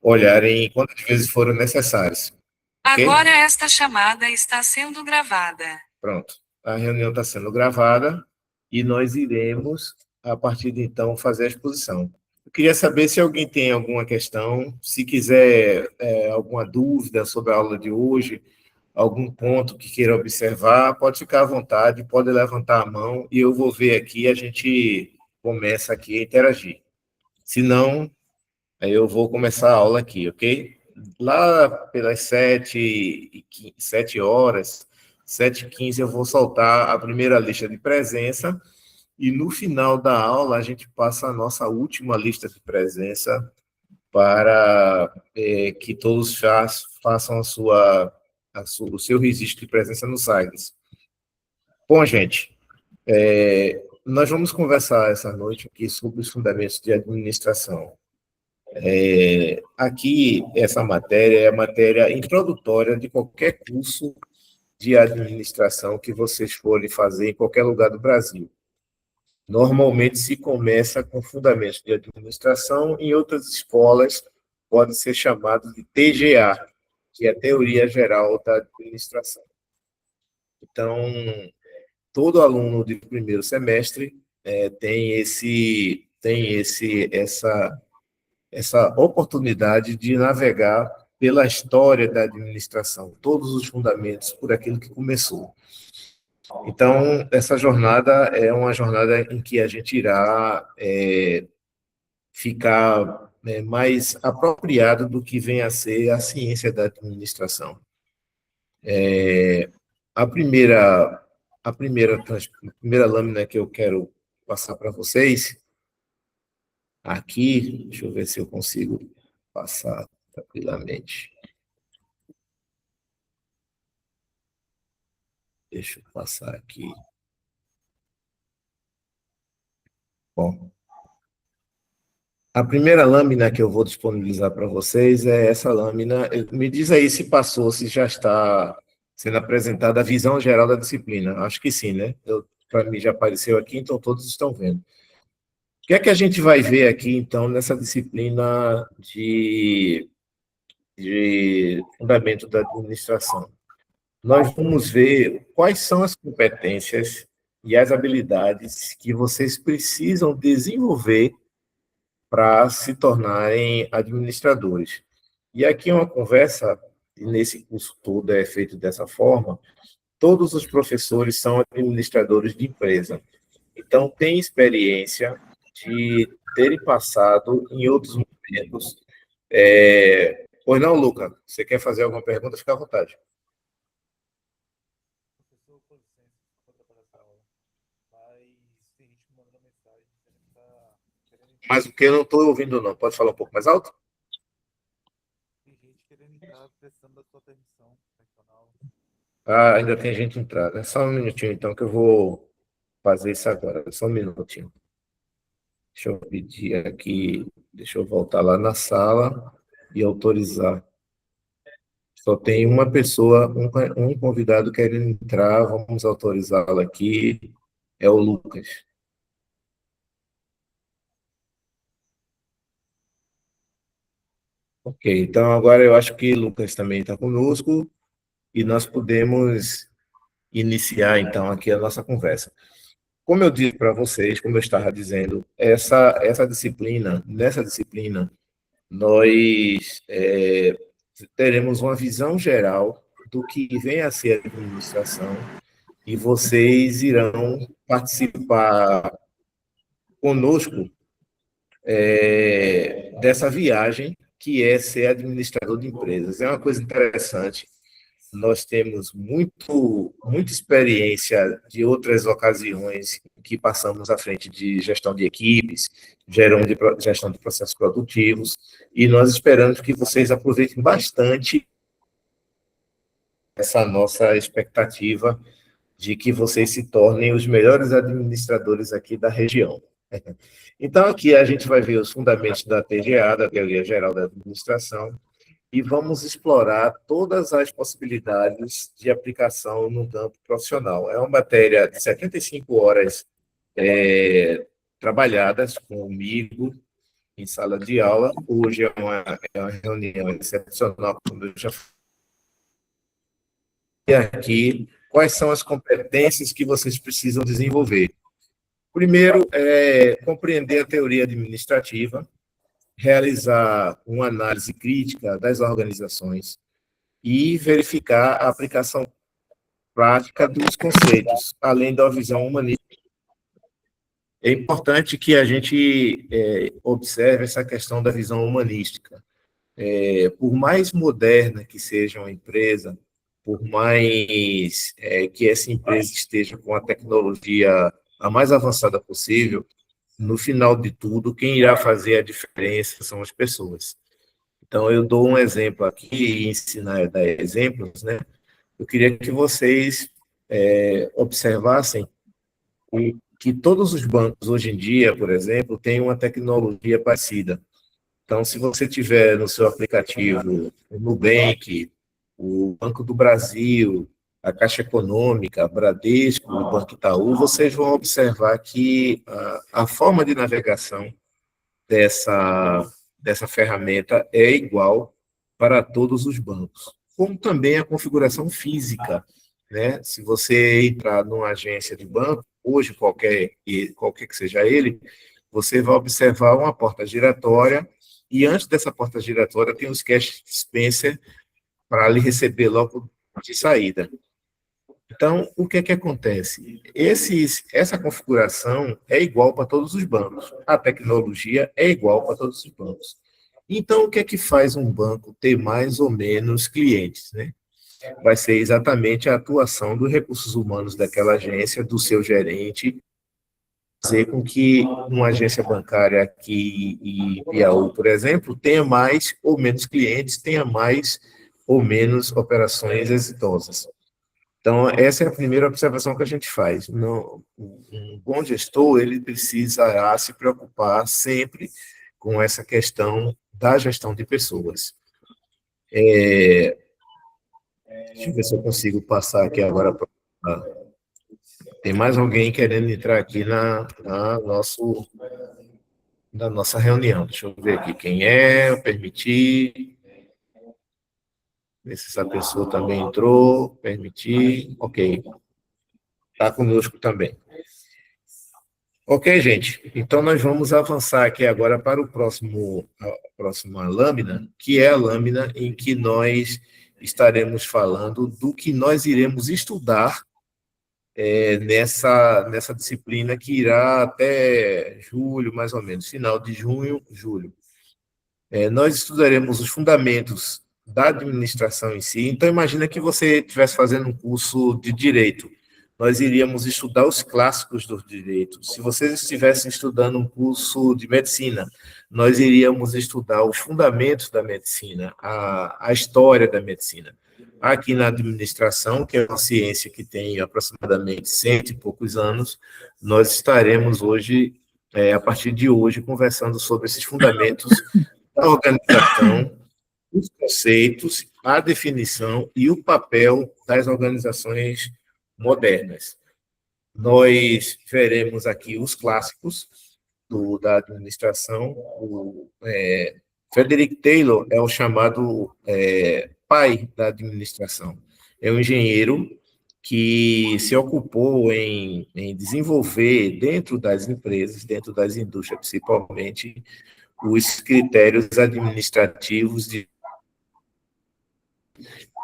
olharem quantas vezes foram necessárias. Ok? Agora esta chamada está sendo gravada. Pronto. A reunião está sendo gravada e nós iremos, a partir de então, fazer a exposição. Eu queria saber se alguém tem alguma questão, se quiser alguma dúvida sobre a aula de hoje, algum ponto que queira observar, pode ficar à vontade, pode levantar a mão e eu vou ver aqui e a gente começa aqui a interagir. Se não, aí eu vou começar a aula aqui, ok? Lá pelas 7 horas, 7h15, eu vou soltar a primeira lista de presença e no final da aula a gente passa a nossa última lista de presença para que todos já façam o seu registro de presença no site. Bom, gente, nós vamos conversar essa noite aqui sobre os fundamentos de administração. Aqui, essa matéria é a matéria introdutória de qualquer curso de administração que vocês forem fazer em qualquer lugar do Brasil. Normalmente se começa com fundamentos de administração, em outras escolas pode ser chamado de TGA, que é Teoria Geral da Administração. Então, todo aluno de primeiro semestre tem essa oportunidade de navegar pela história da administração, todos os fundamentos, por aquilo que começou. Então, essa jornada é uma jornada em que a gente irá ficar mais apropriado do que vem a ser a ciência da administração. A primeira lâmina que eu quero passar para vocês, aqui, deixa eu ver se eu consigo passar tranquilamente. Deixa eu passar aqui. Bom, a primeira lâmina que eu vou disponibilizar para vocês é essa lâmina. Me diz aí se passou, se já está sendo apresentada a visão geral da disciplina. Acho que sim, né? Para mim já apareceu aqui, então todos estão vendo. O que é que a gente vai ver aqui, então, nessa disciplina de fundamento da administração? Nós vamos ver quais são as competências e as habilidades que vocês precisam desenvolver para se tornarem administradores. E aqui é uma conversa, e nesse curso todo é feito dessa forma, todos os professores são administradores de empresa. Então, tem experiência de terem passado em outros momentos. Pois não, Luca? Você quer fazer alguma pergunta? Fica à vontade. Mas o que eu não estou ouvindo, não. Pode falar um pouco mais alto? Tem gente querendo entrar, prestando a sua permissão. Ah, ainda tem gente entrando. É só um minutinho, então, que eu vou fazer isso agora. Só um minutinho. Deixa eu pedir aqui, deixa eu voltar lá na sala e autorizar. Só tem uma pessoa, um convidado querendo entrar, vamos autorizá-lo aqui, é o Lucas. Ok, então agora eu acho que o Lucas também está conosco e nós podemos iniciar, então, aqui a nossa conversa. Como eu disse para vocês, como eu estava dizendo, nessa disciplina, nós teremos uma visão geral do que vem a ser a administração e vocês irão participar conosco dessa viagem que é ser administrador de empresas. É uma coisa interessante. Nós temos muita experiência de outras ocasiões que passamos à frente de gestão de equipes, gestão de processos produtivos, e nós esperamos que vocês aproveitem bastante essa nossa expectativa de que vocês se tornem os melhores administradores aqui da região. Então, aqui a gente vai ver os fundamentos da TGA, da Teoria Geral da Administração, e vamos explorar todas as possibilidades de aplicação no campo profissional. É uma matéria de 75 horas trabalhadas comigo, em sala de aula. Hoje é uma reunião excepcional, como eu já falei aqui. Quais são as competências que vocês precisam desenvolver? Primeiro, é compreender a teoria administrativa, realizar uma análise crítica das organizações e verificar a aplicação prática dos conceitos, além da visão humanista. É importante que a gente observe essa questão da visão humanística. Por mais moderna que seja uma empresa, por mais que essa empresa esteja com a tecnologia a mais avançada possível, no final de tudo, quem irá fazer a diferença são as pessoas. Então, eu dou um exemplo aqui, e ensinar a dar exemplos, né? Eu queria que vocês observassem que todos os bancos, hoje em dia, por exemplo, têm uma tecnologia parecida. Então, se você tiver no seu aplicativo o Nubank, o Banco do Brasil, a Caixa Econômica, a Bradesco, o Banco Itaú, vocês vão observar que a forma de navegação dessa ferramenta é igual para todos os bancos, como também a configuração física, né? Se você entrar numa agência de banco, hoje qualquer que seja ele, você vai observar uma porta giratória e antes dessa porta giratória tem os cash dispenser para lhe receber logo de saída. Então, o que é que acontece? Essa configuração é igual para todos os bancos. A tecnologia é igual para todos os bancos. Então, o que é que faz um banco ter mais ou menos clientes, né? Vai ser exatamente a atuação dos recursos humanos daquela agência, do seu gerente, fazer com que uma agência bancária aqui em Piauí, por exemplo, tenha mais ou menos clientes, tenha mais ou menos operações exitosas. Então, essa é a primeira observação que a gente faz. Um bom gestor, ele precisa se preocupar sempre com essa questão da gestão de pessoas. Deixa eu ver se eu consigo passar aqui agora. Tem mais alguém querendo entrar aqui na nossa reunião. Deixa eu ver aqui quem é, permitir. Ver se essa pessoa também entrou, permitir. Ok. Está conosco também. Ok, gente. Então, nós vamos avançar aqui agora para a próxima lâmina, que é a lâmina em que nós estaremos falando do que nós iremos estudar nessa disciplina que irá até julho, mais ou menos, final de junho, julho. Nós estudaremos os fundamentos da administração em si. Então, imagina que você estivesse fazendo um curso de direito. Nós iríamos estudar os clássicos do direito. Se vocês estivessem estudando um curso de medicina, nós iríamos estudar os fundamentos da medicina, a história da medicina. Aqui na administração, que é uma ciência que tem aproximadamente 100 e poucos anos, nós estaremos hoje, a partir de hoje, conversando sobre esses fundamentos da organização, os conceitos, a definição e o papel das organizações modernas. Nós veremos aqui os clássicos da administração. Frederick Taylor é o chamado pai da administração. É um engenheiro que se ocupou em desenvolver dentro das empresas, dentro das indústrias principalmente, os critérios administrativos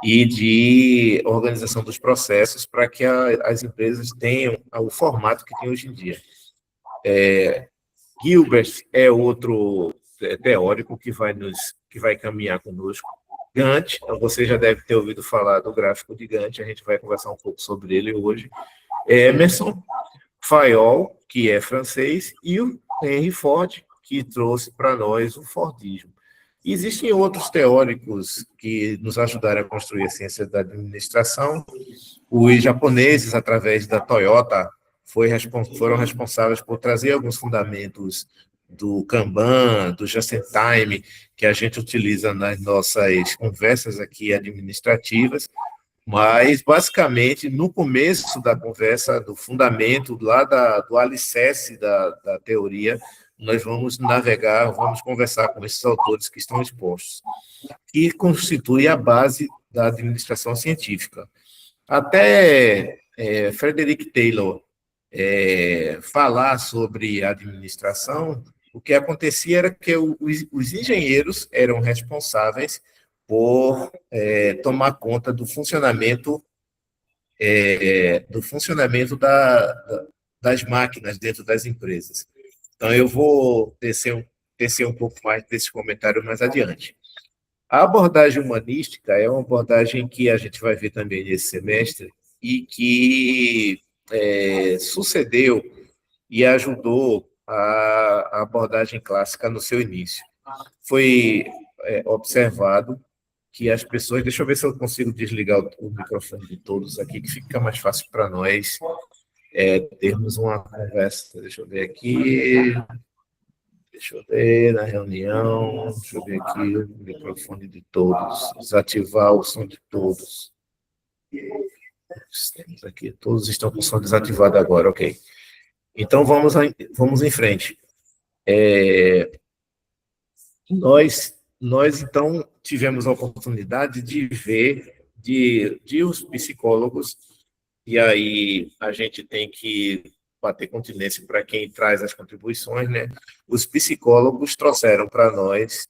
e de organização dos processos para que as empresas tenham o formato que tem hoje em dia. Gilbert é outro teórico que vai caminhar conosco. Gantt, então você já deve ter ouvido falar do gráfico de Gantt, a gente vai conversar um pouco sobre ele hoje. Emerson, Fayol, que é francês, e o Henry Ford, que trouxe para nós o Fordismo. Existem outros teóricos que nos ajudaram a construir a ciência da administração. Os japoneses, através da Toyota, foram responsáveis por trazer alguns fundamentos do Kanban, do Just-in-Time, que a gente utiliza nas nossas conversas aqui administrativas, mas, basicamente, no começo da conversa, do fundamento, lá do alicerce da teoria, nós vamos navegar, vamos conversar com esses autores que estão expostos, que constitui a base da administração científica. Até Frederick Taylor falar sobre administração, o que acontecia era que os engenheiros eram responsáveis por tomar conta do funcionamento das máquinas dentro das empresas. Então, eu vou descer um pouco mais desse comentário mais adiante. A abordagem humanística é uma abordagem que a gente vai ver também nesse semestre e que sucedeu e ajudou a abordagem clássica no seu início. Foi observado que as pessoas... Deixa eu ver se eu consigo desligar o microfone de todos aqui, que fica mais fácil para nós termos uma conversa. Deixa eu ver aqui... Deixa eu ver na reunião, deixa eu ver aqui o microfone de todos, desativar o som de todos. Temos aqui, todos estão com o som desativado agora, ok. Então, vamos em frente. Nós, então, tivemos a oportunidade de ver de os psicólogos, e aí a gente tem que bater continência para quem traz as contribuições, né? Os psicólogos trouxeram para nós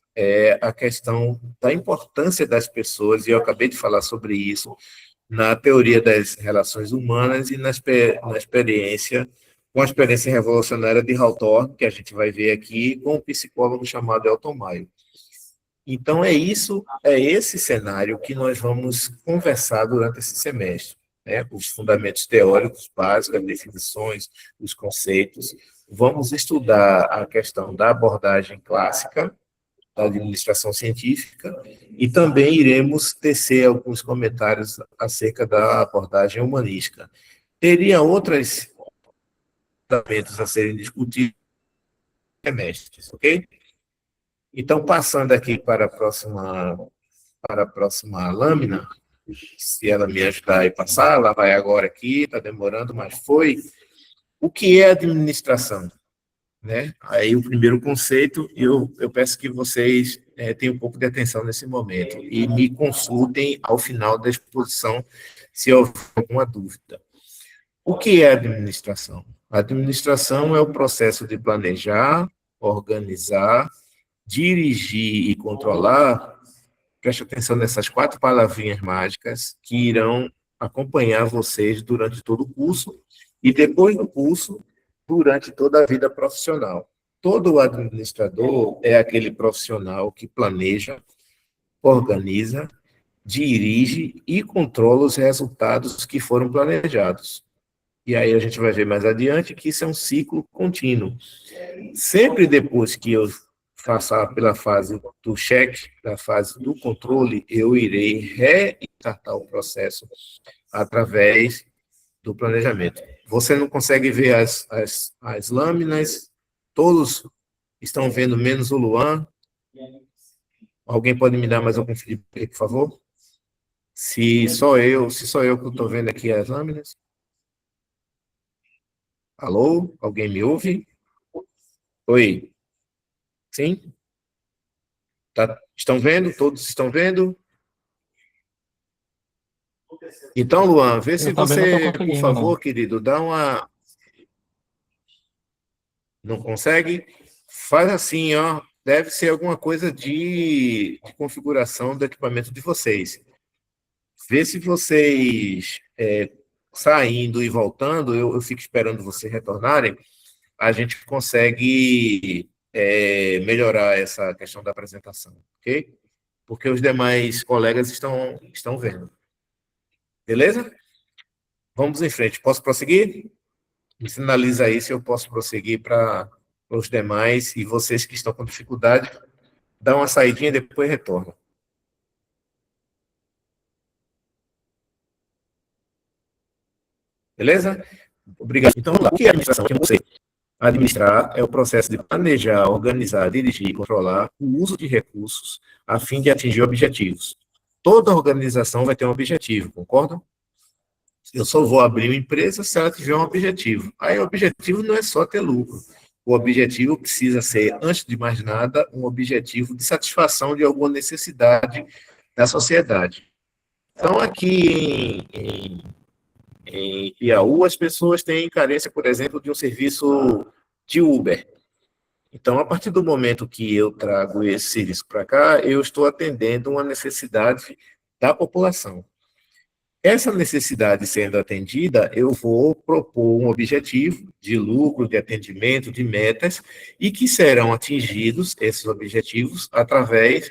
a questão da importância das pessoas, e eu acabei de falar sobre isso, na teoria das relações humanas e na experiência, com a experiência revolucionária de Hawthorne, que a gente vai ver aqui, com um psicólogo chamado Elton Mayo. Então, é esse cenário que nós vamos conversar durante esse semestre. Os fundamentos teóricos básicos, as definições, os conceitos. Vamos estudar a questão da abordagem clássica, da administração científica, e também iremos tecer alguns comentários acerca da abordagem humanística. Teria outros fundamentos a serem discutidos no semestre, ok? Então, passando aqui para a próxima lâmina, se ela me ajudar a passar, ela vai agora aqui, está demorando, mas foi. O que é administração? Né? Aí o primeiro conceito, eu peço que vocês tenham um pouco de atenção nesse momento e me consultem ao final da exposição se houver alguma dúvida. O que é administração? A administração é o processo de planejar, organizar, dirigir e controlar. Preste atenção nessas 4 palavrinhas mágicas que irão acompanhar vocês durante todo o curso e depois do curso, durante toda a vida profissional. Todo administrador é aquele profissional que planeja, organiza, dirige e controla os resultados que foram planejados. E aí a gente vai ver mais adiante que isso é um ciclo contínuo. Sempre depois que eu passar pela fase do cheque, da fase do controle, eu irei restartar o processo através do planejamento. Você não consegue ver as lâminas, todos estão vendo, menos o Luan. Alguém pode me dar mais algum feedback, por favor? Se só eu que estou vendo aqui as lâminas. Alô? Alguém me ouve? Oi? Sim? Estão vendo? Todos estão vendo? Então, Luan, vê se você, por favor, querido, dá uma... Não consegue? Faz assim, ó. Deve ser alguma coisa de configuração do equipamento de vocês. Vê se vocês, saindo e voltando, eu fico esperando vocês retornarem, a gente consegue melhorar essa questão da apresentação, ok? Porque os demais colegas estão vendo. Beleza? Vamos em frente. Posso prosseguir? Me sinaliza aí se eu posso prosseguir para os demais, e vocês que estão com dificuldade, dá uma saidinha e depois retornam. Beleza? Obrigado. Então, vamos lá. O que é administração? Eu não sei. Administrar é o processo de planejar, organizar, dirigir e controlar o uso de recursos a fim de atingir objetivos. Toda organização vai ter um objetivo, concordam? Eu só vou abrir uma empresa se ela tiver um objetivo. Aí o objetivo não é só ter lucro. o objetivo precisa ser, antes de mais nada, um objetivo de satisfação de alguma necessidade da sociedade. Então, aqui em Piauí, as pessoas têm carência, por exemplo, de um serviço de Uber. Então, a partir do momento que eu trago esse serviço para cá, eu estou atendendo uma necessidade da população. Essa necessidade sendo atendida, eu vou propor um objetivo de lucro, de atendimento, de metas, e que serão atingidos esses objetivos através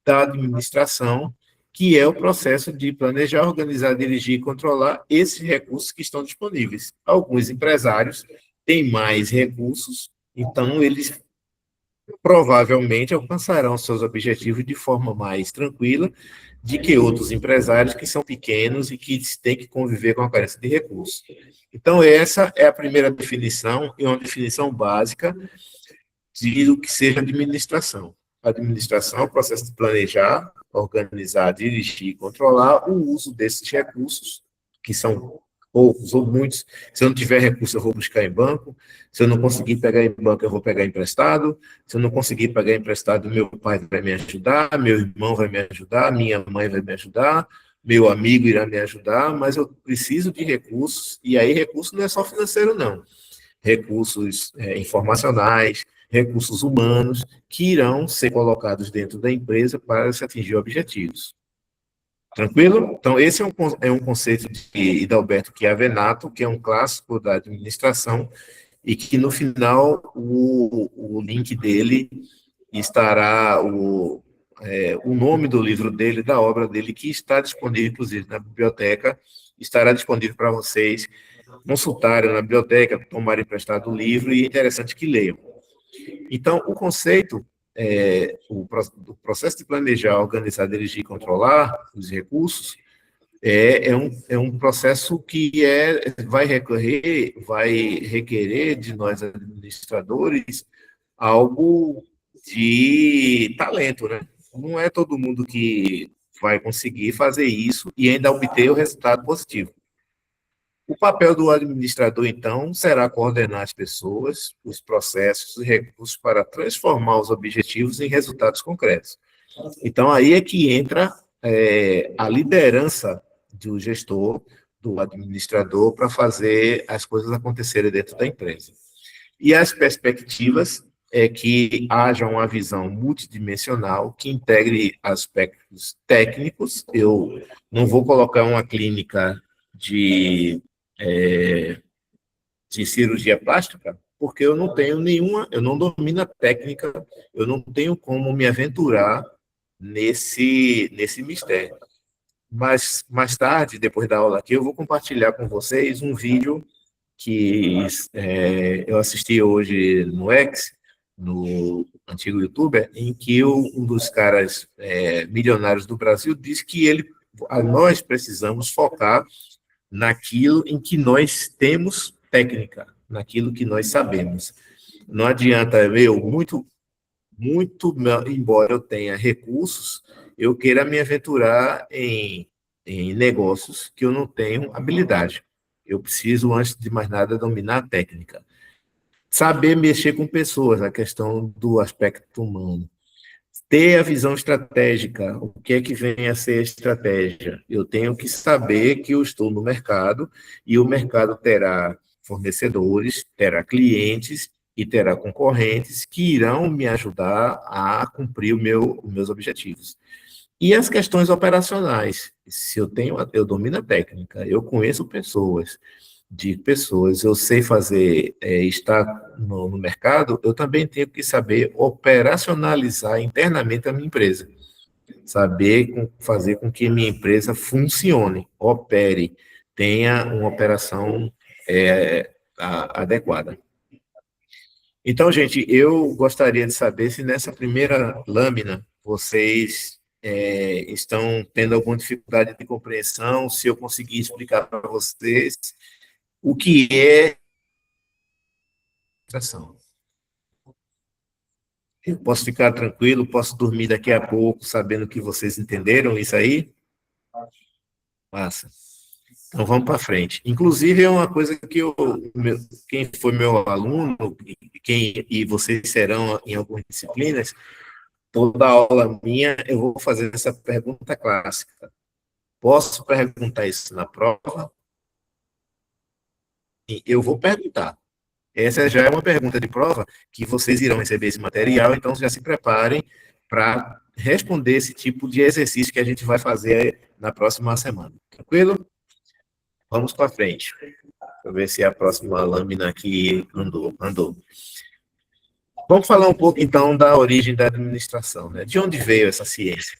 da administração, que é o processo de planejar, organizar, dirigir e controlar esses recursos que estão disponíveis. Alguns empresários têm mais recursos, então eles provavelmente alcançarão seus objetivos de forma mais tranquila de que outros empresários que são pequenos e que têm que conviver com a carência de recursos. Então, essa é a primeira definição, e uma definição básica de o que seja administração. A administração é o processo de planejar, organizar, dirigir e controlar o uso desses recursos, que são poucos ou muitos. Se eu não tiver recurso, eu vou buscar em banco. Se eu não conseguir pegar em banco, eu vou pegar emprestado. Se eu não conseguir pegar emprestado, meu pai vai me ajudar, meu irmão vai me ajudar, minha mãe vai me ajudar, meu amigo irá me ajudar, mas eu preciso de recursos, e aí recurso não é só financeiro, não. Recursos informacionais, recursos humanos, que irão ser colocados dentro da empresa para se atingir objetivos. Tranquilo? Então, esse é um conceito de Hidalberto Chiavenato, que é um clássico da administração, e que no final o link dele estará, o nome do livro dele, da obra dele, que está disponível, inclusive, na biblioteca, estará disponível para vocês consultarem na biblioteca, tomarem emprestado o livro, e é interessante que leiam. Então, o conceito, o processo de planejar, organizar, dirigir e controlar os recursos é um processo que vai requerer de nós administradores algo de talento, né? Não é todo mundo que vai conseguir fazer isso e ainda obter o resultado positivo. O papel do administrador, então, será coordenar as pessoas, os processos e recursos para transformar os objetivos em resultados concretos. Então, aí é que entra a liderança do gestor, do administrador, para fazer as coisas acontecerem dentro da empresa. E as perspectivas é que haja uma visão multidimensional que integre aspectos técnicos. Eu não vou colocar uma clínica de cirurgia plástica, porque eu não tenho eu não domino a técnica, eu não tenho como me aventurar nesse mistério. Mas mais tarde, depois da aula aqui, eu vou compartilhar com vocês um vídeo que eu assisti hoje no X, no antigo YouTuber, em que um dos caras milionários do Brasil disse que nós precisamos focar naquilo em que nós temos técnica, naquilo que nós sabemos. Não adianta embora eu tenha recursos, eu queira me aventurar em negócios que eu não tenho habilidade. Eu preciso, antes de mais nada, dominar a técnica. Saber mexer com pessoas, a questão do aspecto humano. Ter a visão estratégica, o que é que vem a ser a estratégia? Eu tenho que saber que eu estou no mercado e o mercado terá fornecedores, terá clientes e terá concorrentes que irão me ajudar a cumprir os meus objetivos. E as questões operacionais, se eu domino a técnica, eu conheço pessoas, eu sei fazer, estar no mercado, eu também tenho que saber operacionalizar internamente a minha empresa. Saber fazer com que minha empresa funcione, opere, tenha uma operação adequada. Então, gente, eu gostaria de saber se nessa primeira lâmina vocês estão tendo alguma dificuldade de compreensão, se eu conseguir explicar para vocês o que é administração. Eu posso ficar tranquilo, posso dormir daqui a pouco sabendo que vocês entenderam isso aí? Massa. Então, vamos para frente. Inclusive, é uma coisa que quem foi meu aluno, e vocês serão em algumas disciplinas, toda aula minha, eu vou fazer essa pergunta clássica. Posso perguntar isso na prova? Sim, eu vou perguntar. Essa já é uma pergunta de prova que vocês irão receber esse material, então já se preparem para responder esse tipo de exercício que a gente vai fazer na próxima semana. Tranquilo? Vamos para frente. Deixa eu ver se a próxima lâmina aqui andou. Vamos falar um pouco, então, da origem da administração, né? De onde veio essa ciência?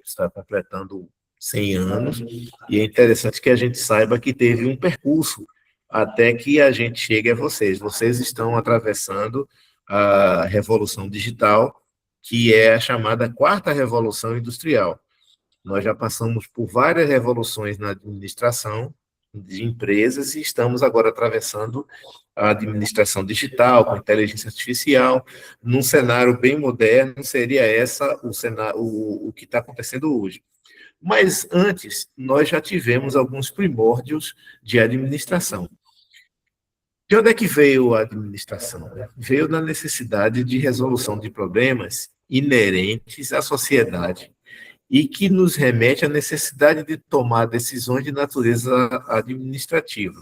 Está completando 100 anos, e é interessante que a gente saiba que teve um percurso até que a gente chegue a vocês. Vocês estão atravessando a revolução digital, que é a chamada quarta revolução industrial. Nós já passamos por várias revoluções na administração de empresas e estamos agora atravessando a administração digital, com inteligência artificial, num cenário bem moderno, seria essa o que está acontecendo hoje. Mas antes, nós já tivemos alguns primórdios de administração. De onde é que veio a administração? Veio da necessidade de resolução de problemas inerentes à sociedade e que nos remete à necessidade de tomar decisões de natureza administrativa.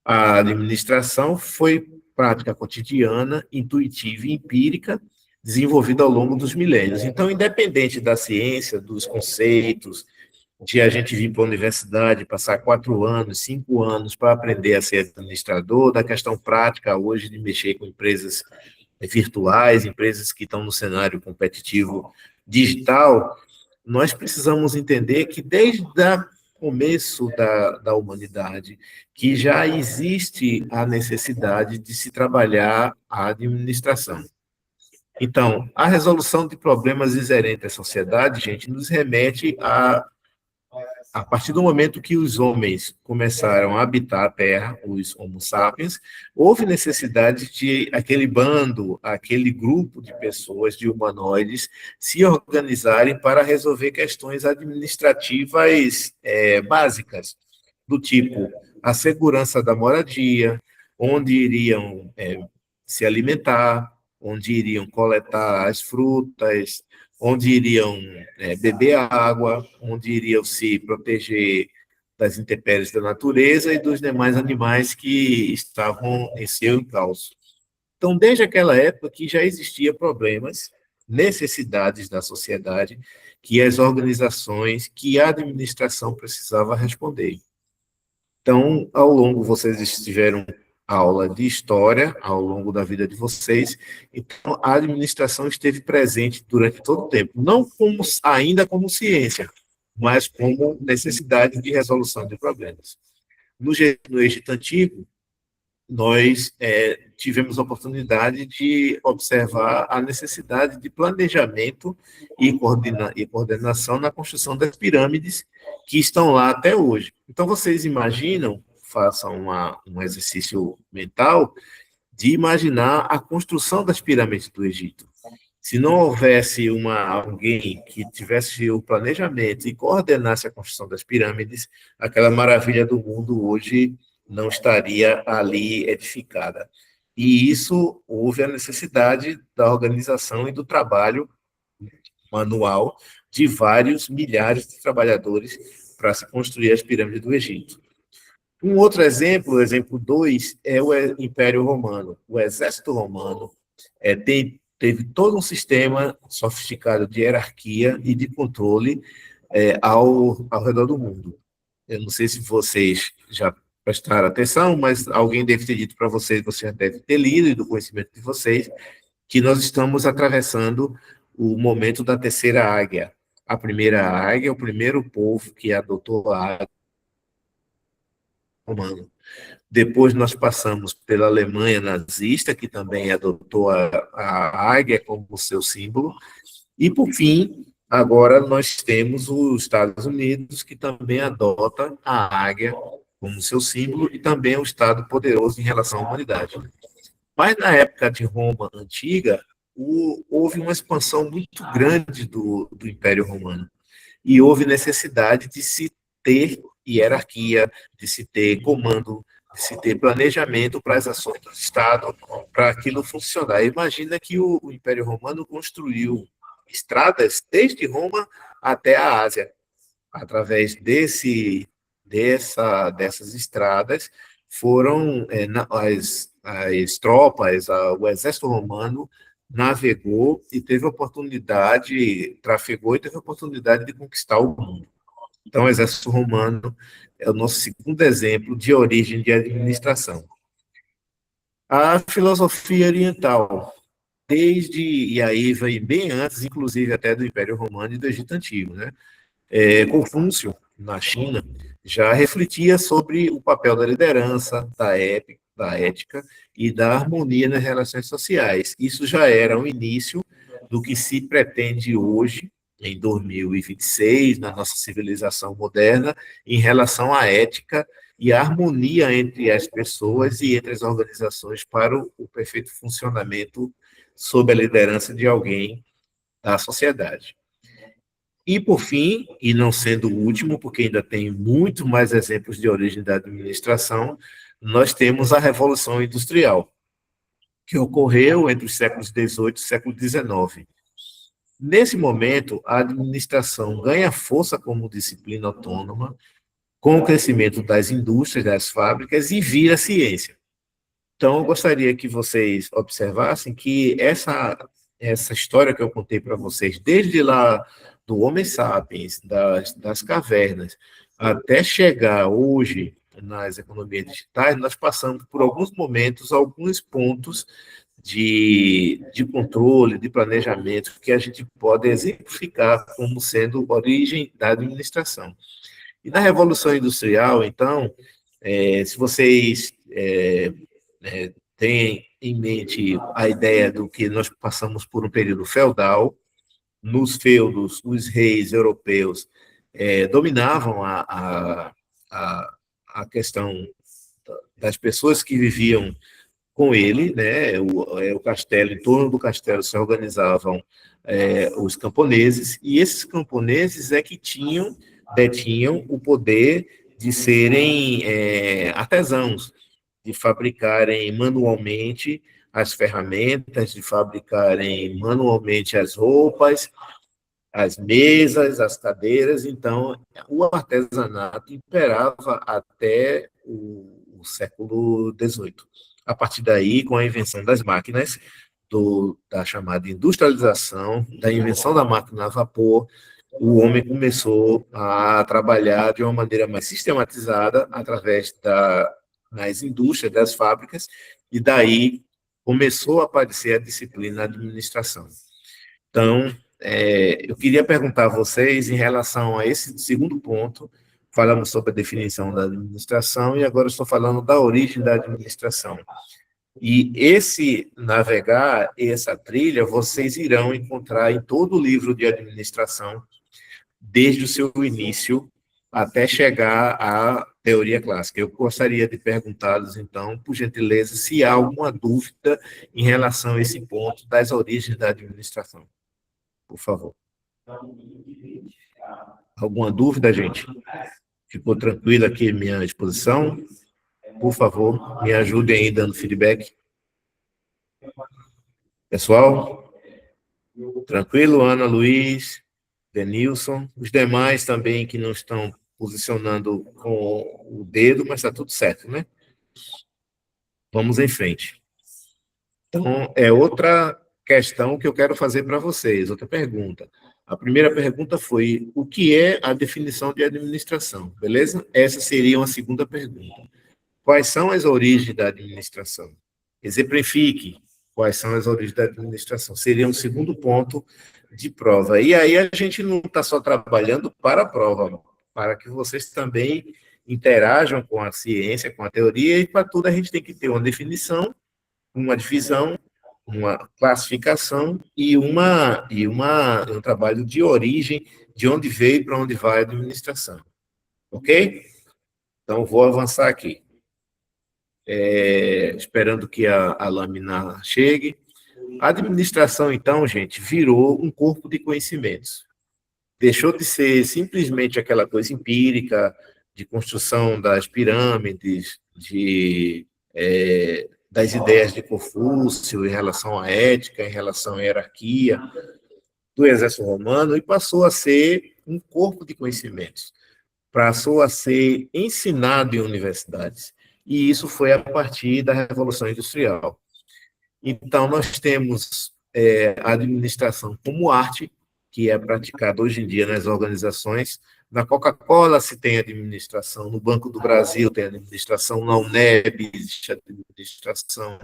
A administração foi prática cotidiana, intuitiva e empírica, desenvolvida ao longo dos milênios. Então, independente da ciência, dos conceitos, de a gente vir para a universidade, passar 4 anos, 5 anos para aprender a ser administrador, da questão prática hoje de mexer com empresas virtuais, empresas que estão no cenário competitivo digital, nós precisamos entender que desde o começo da humanidade, que já existe a necessidade de se trabalhar a administração. Então, a resolução de problemas inerentes à sociedade, gente, nos remete a partir do momento que os homens começaram a habitar a Terra, os Homo sapiens, houve necessidade de aquele bando, aquele grupo de pessoas, de humanoides, se organizarem para resolver questões administrativas básicas, do tipo a segurança da moradia, onde iriam se alimentar, onde iriam coletar as frutas, onde iriam beber água, onde iriam se proteger das intempéries da natureza e dos demais animais que estavam em seu encalço. Então, desde aquela época que já existia problemas, necessidades da sociedade, que as organizações, que a administração precisava responder. Então, ao longo, vocês tiveram aula de história ao longo da vida de vocês, então a administração esteve presente durante todo o tempo, não ainda como ciência, mas como necessidade de resolução de problemas. No Egito Antigo, nós tivemos a oportunidade de observar a necessidade de planejamento e coordenação na construção das pirâmides que estão lá até hoje. Então, vocês imaginam, façam um exercício mental de imaginar a construção das pirâmides do Egito. Se não houvesse alguém que tivesse o planejamento e coordenasse a construção das pirâmides, aquela maravilha do mundo hoje não estaria ali edificada. E isso houve a necessidade da organização e do trabalho manual de vários milhares de trabalhadores para se construir as pirâmides do Egito. Um outro exemplo, o exemplo 2, é o Império Romano. O exército romano teve todo um sistema sofisticado de hierarquia e de controle ao redor do mundo. Eu não sei se vocês já prestaram atenção, mas alguém deve ter dito para vocês, você já deve ter lido, e do conhecimento de vocês, que nós estamos atravessando o momento da terceira águia. A primeira águia, o primeiro povo que adotou a águia romana. Depois nós passamos pela Alemanha nazista, que também adotou a águia como seu símbolo. E, por fim, agora nós temos os Estados Unidos, que também adota a águia como seu símbolo, e também é um Estado poderoso em relação à humanidade. Mas, na época de Roma Antiga, houve uma expansão muito grande do Império Romano. E houve necessidade de se ter hierarquia, de se ter comando, de se ter planejamento para as ações do Estado, para aquilo funcionar. Imagina que o Império Romano construiu estradas desde Roma até a Ásia. Através dessas estradas, foram as tropas, o exército romano navegou e teve oportunidade, trafegou e teve oportunidade de conquistar o mundo. Então, o exército romano é o nosso segundo exemplo de origem de administração. A filosofia oriental, e aí vem bem antes, inclusive até do Império Romano e do Egito Antigo, né? Confúcio, na China, já refletia sobre o papel da liderança, da ética e da harmonia nas relações sociais. Isso já era um início do que se pretende hoje, em 2026, na nossa civilização moderna, em relação à ética e à harmonia entre as pessoas e entre as organizações para o perfeito funcionamento sob a liderança de alguém da sociedade. E, por fim, e não sendo o último, porque ainda tem muito mais exemplos de origem da administração, nós temos a Revolução Industrial, que ocorreu entre os séculos XVIII e século XIX. Nesse momento, a administração ganha força como disciplina autônoma, com o crescimento das indústrias, das fábricas, e vira ciência. Então, eu gostaria que vocês observassem que essa história que eu contei para vocês, desde lá do Homo sapiens, das cavernas, até chegar hoje nas economias digitais, nós passamos por alguns momentos, alguns pontos de controle, de planejamento, que a gente pode exemplificar como sendo origem da administração. E na Revolução Industrial, então, se vocês têm em mente a ideia do que nós passamos por um período feudal, nos feudos, os reis europeus dominavam a questão das pessoas que viviam com ele, né? O castelo, em torno do castelo se organizavam os camponeses, e esses camponeses é que detinham o poder de serem artesãos, de fabricarem manualmente as ferramentas, de fabricarem manualmente as roupas, as mesas, as cadeiras. Então, o artesanato imperava até o século XVIII. A partir daí, com a invenção das máquinas, da chamada industrialização, da invenção da máquina a vapor, o homem começou a trabalhar de uma maneira mais sistematizada através das indústrias, das fábricas, e daí começou a aparecer a disciplina administração. Então, eu queria perguntar a vocês em relação a esse segundo ponto. Falamos sobre a definição da administração e agora estou falando da origem da administração. E esse navegar, essa trilha, vocês irão encontrar em todo o livro de administração, desde o seu início até chegar à teoria clássica. Eu gostaria de perguntá-los, então, por gentileza, se há alguma dúvida em relação a esse ponto das origens da administração. Por favor. Alguma dúvida, gente? Ficou tranquilo aqui a minha exposição? Por favor, me ajudem aí dando feedback. Pessoal? Tranquilo, Ana, Luiz, Denilson, os demais também que não estão posicionando com o dedo, mas está tudo certo, né? Vamos em frente. Então, outra questão que eu quero fazer para vocês, outra pergunta. A primeira pergunta foi: o que é a definição de administração? Beleza? Essa seria uma segunda pergunta. Quais são as origens da administração? Exemplifique quais são as origens da administração. Seria um segundo ponto de prova. E aí a gente não está só trabalhando para a prova, para que vocês também interajam com a ciência, com a teoria, e para tudo a gente tem que ter uma definição, uma divisão, uma classificação e um trabalho de origem, de onde veio e para onde vai a administração. Ok? Então, vou avançar aqui. Esperando que a lâmina chegue. A administração, então, gente, virou um corpo de conhecimentos. Deixou de ser simplesmente aquela coisa empírica, de construção das pirâmides, das ideias de Confúcio em relação à ética, em relação à hierarquia do exército romano, e passou a ser um corpo de conhecimentos, passou a ser ensinado em universidades. E isso foi a partir da Revolução Industrial. Então, nós temos a administração como arte, que é praticada hoje em dia nas organizações. Na Coca-Cola se tem administração, no Banco do Brasil tem administração, na UNEB existe administração,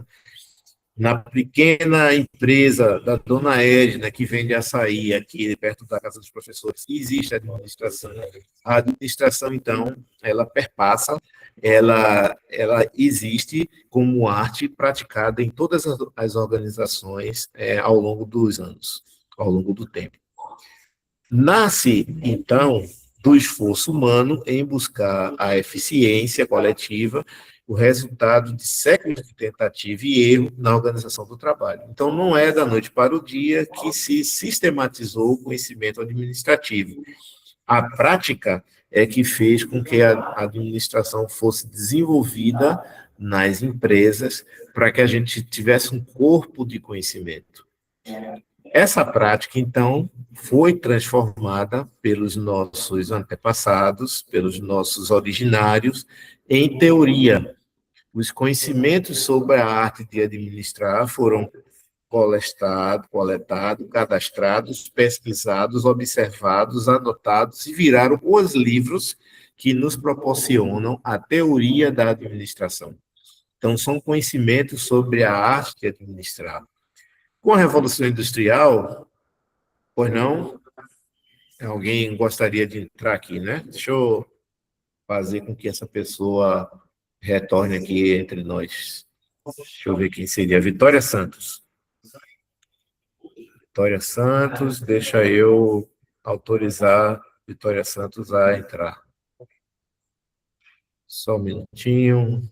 na pequena empresa da dona Edna, que vende açaí aqui perto da casa dos professores, existe administração. A administração, então, ela perpassa, ela existe como arte praticada em todas as organizações ao longo dos anos, ao longo do tempo. Nasce, então, do esforço humano em buscar a eficiência coletiva, o resultado de séculos de tentativa e erro na organização do trabalho. Então, não é da noite para o dia que se sistematizou o conhecimento administrativo. A prática é que fez com que a administração fosse desenvolvida nas empresas para que a gente tivesse um corpo de conhecimento. Essa prática, então, foi transformada pelos nossos antepassados, pelos nossos originários, em teoria. Os conhecimentos sobre a arte de administrar foram coletados, cadastrados, pesquisados, observados, anotados e viraram os livros que nos proporcionam a teoria da administração. Então, são conhecimentos sobre a arte de administrar. Com a Revolução Industrial, pois não, alguém gostaria de entrar aqui, né? Deixa eu fazer com que essa pessoa retorne aqui entre nós. Deixa eu ver quem seria. Vitória Santos. Vitória Santos, deixa eu autorizar Vitória Santos a entrar. Só um minutinho.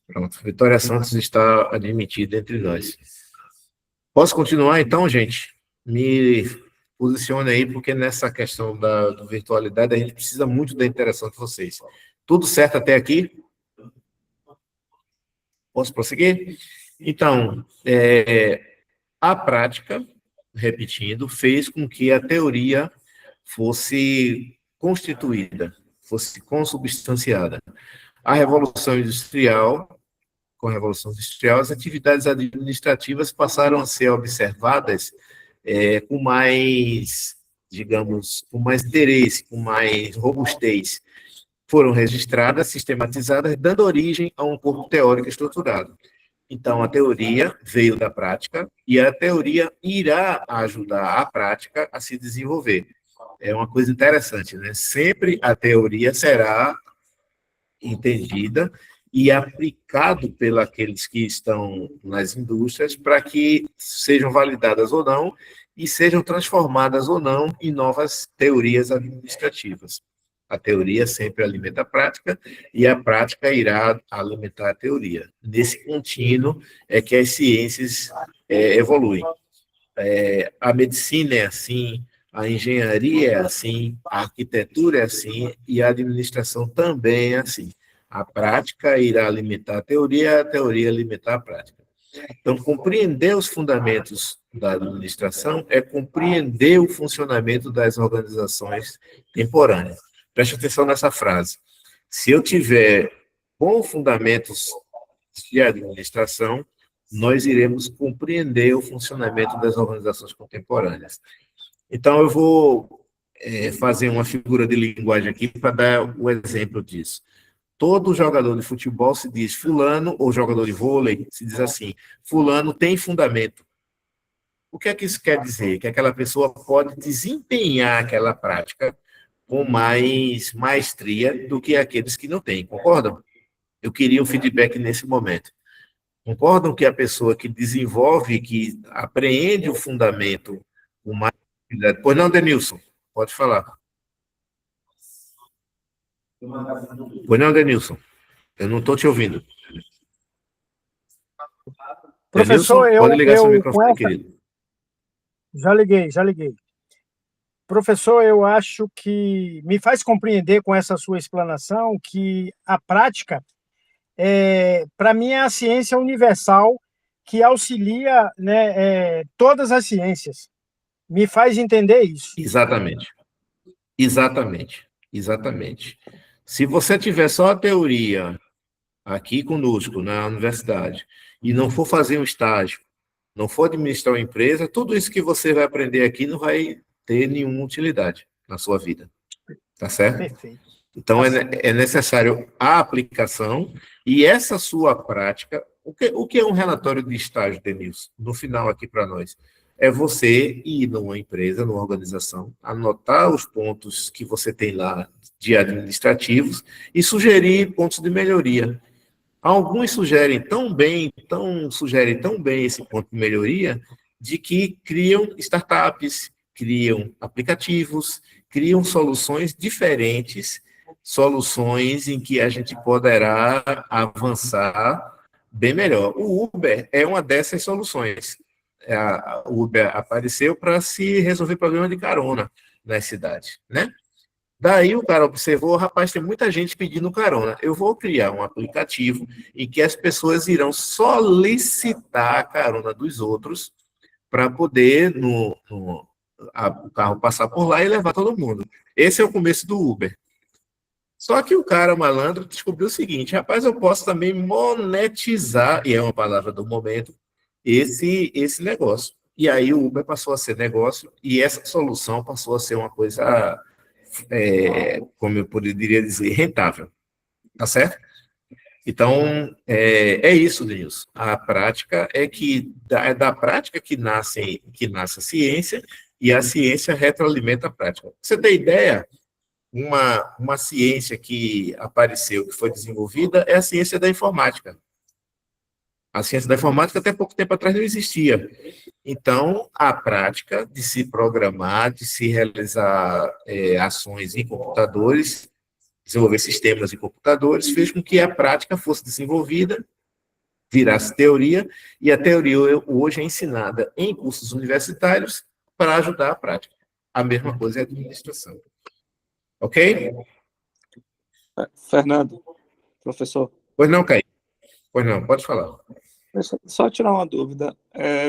Pronto, Vitória Santos está admitida entre nós. Posso continuar, então, gente? Me posicione aí, porque nessa questão da virtualidade, a gente precisa muito da interação de vocês. Tudo certo até aqui? Posso prosseguir? Então, a prática, repetindo, fez com que a teoria fosse constituída, fosse consubstanciada. A Revolução Industrial, com a Revolução Industrial, as atividades administrativas passaram a ser observadas com mais, digamos, com mais interesse, com mais robustez. Foram registradas, sistematizadas, dando origem a um corpo teórico estruturado. Então, a teoria veio da prática e a teoria irá ajudar a prática a se desenvolver. É uma coisa interessante, né? Sempre a teoria será entendida e aplicado pelos aqueles que estão nas indústrias para que sejam validadas ou não e sejam transformadas ou não em novas teorias administrativas. A teoria sempre alimenta a prática e a prática irá alimentar a teoria. Nesse contínuo é que as ciências evoluem. A medicina é assim, a engenharia é assim, a arquitetura é assim e a administração também é assim. A prática irá alimentar a teoria alimentar a prática. Então, compreender os fundamentos da administração é compreender o funcionamento das organizações temporâneas. Preste atenção nessa frase. Se eu tiver bons fundamentos de administração, nós iremos compreender o funcionamento das organizações contemporâneas. Então, eu vou fazer uma figura de linguagem aqui para dar o exemplo disso. Todo jogador de futebol se diz fulano, ou jogador de vôlei se diz assim, fulano tem fundamento. O que é que isso quer dizer? Que aquela pessoa pode desempenhar aquela prática com mais maestria do que aqueles que não têm, concordam? Eu queria um feedback nesse momento. Concordam que a pessoa que desenvolve, que apreende o fundamento com mais... Pois não, Denilson? Pode falar. Pois não, Denilson? Eu não estou te ouvindo. Professor, Denilson, pode ligar seu microfone, querido. Já liguei. Professor, eu acho que me faz compreender com essa sua explanação que a prática, para mim, é a ciência universal que auxilia, né, todas as ciências. Me faz entender isso. Exatamente. Exatamente. Exatamente. Se você tiver só a teoria aqui conosco na universidade e não for fazer um estágio, não for administrar uma empresa, tudo isso que você vai aprender aqui não vai ter nenhuma utilidade na sua vida. Tá certo? Perfeito. Então, é necessário a aplicação e essa sua prática. O que é um relatório de estágio, Denilson? No final, aqui para nós. É você ir numa empresa, numa organização, anotar os pontos que você tem lá de administrativos e sugerir pontos de melhoria. Alguns sugerem tão bem esse ponto de melhoria, de que criam startups, criam aplicativos, criam soluções diferentes, soluções em que a gente poderá avançar bem melhor. O Uber é uma dessas soluções. O Uber apareceu para se resolver problema de carona nas cidades, né? Daí o cara observou, rapaz, tem muita gente pedindo carona. Eu vou criar um aplicativo em que as pessoas irão solicitar a carona dos outros para poder o carro passar por lá e levar todo mundo. Esse é o começo do Uber. Só que o cara malandro descobriu o seguinte, rapaz, eu posso também monetizar, e é uma palavra do momento, esse negócio. E aí o Uber passou a ser negócio e essa solução passou a ser uma coisa, como eu poderia dizer, rentável. Tá certo? Então, é isso, Denilson. A prática é da prática que nasce a ciência, e a ciência retroalimenta a prática. Você tem ideia? Uma ciência que apareceu, que foi desenvolvida, é a ciência da informática. A ciência da informática, até pouco tempo atrás, não existia. Então, a prática de se programar, de se realizar ações em computadores, desenvolver sistemas em computadores, fez com que a prática fosse desenvolvida, virasse teoria, e a teoria hoje é ensinada em cursos universitários para ajudar a prática. A mesma coisa é a administração. Ok? Fernando, professor. Pois não, Caio. Pois não, pode falar. Só tirar uma dúvida.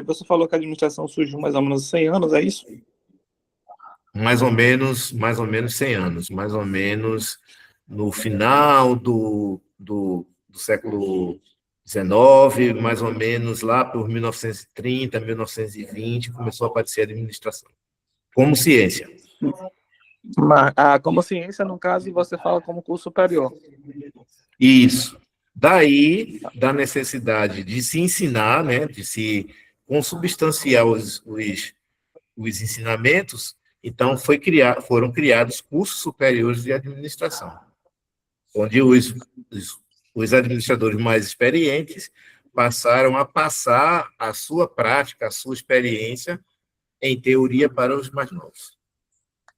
Você falou que a administração surgiu mais ou menos 100 anos, é isso? Mais ou menos 100 anos. Mais ou menos no final do século XIX, mais ou menos lá por 1930, 1920, começou a aparecer a administração. Como ciência. Como ciência, no caso, você fala como curso superior. Isso. Daí, da necessidade de se ensinar, né, de se consubstanciar os ensinamentos, então foram criados cursos superiores de administração, onde os administradores mais experientes passaram a passar a sua prática, a sua experiência em teoria para os mais novos.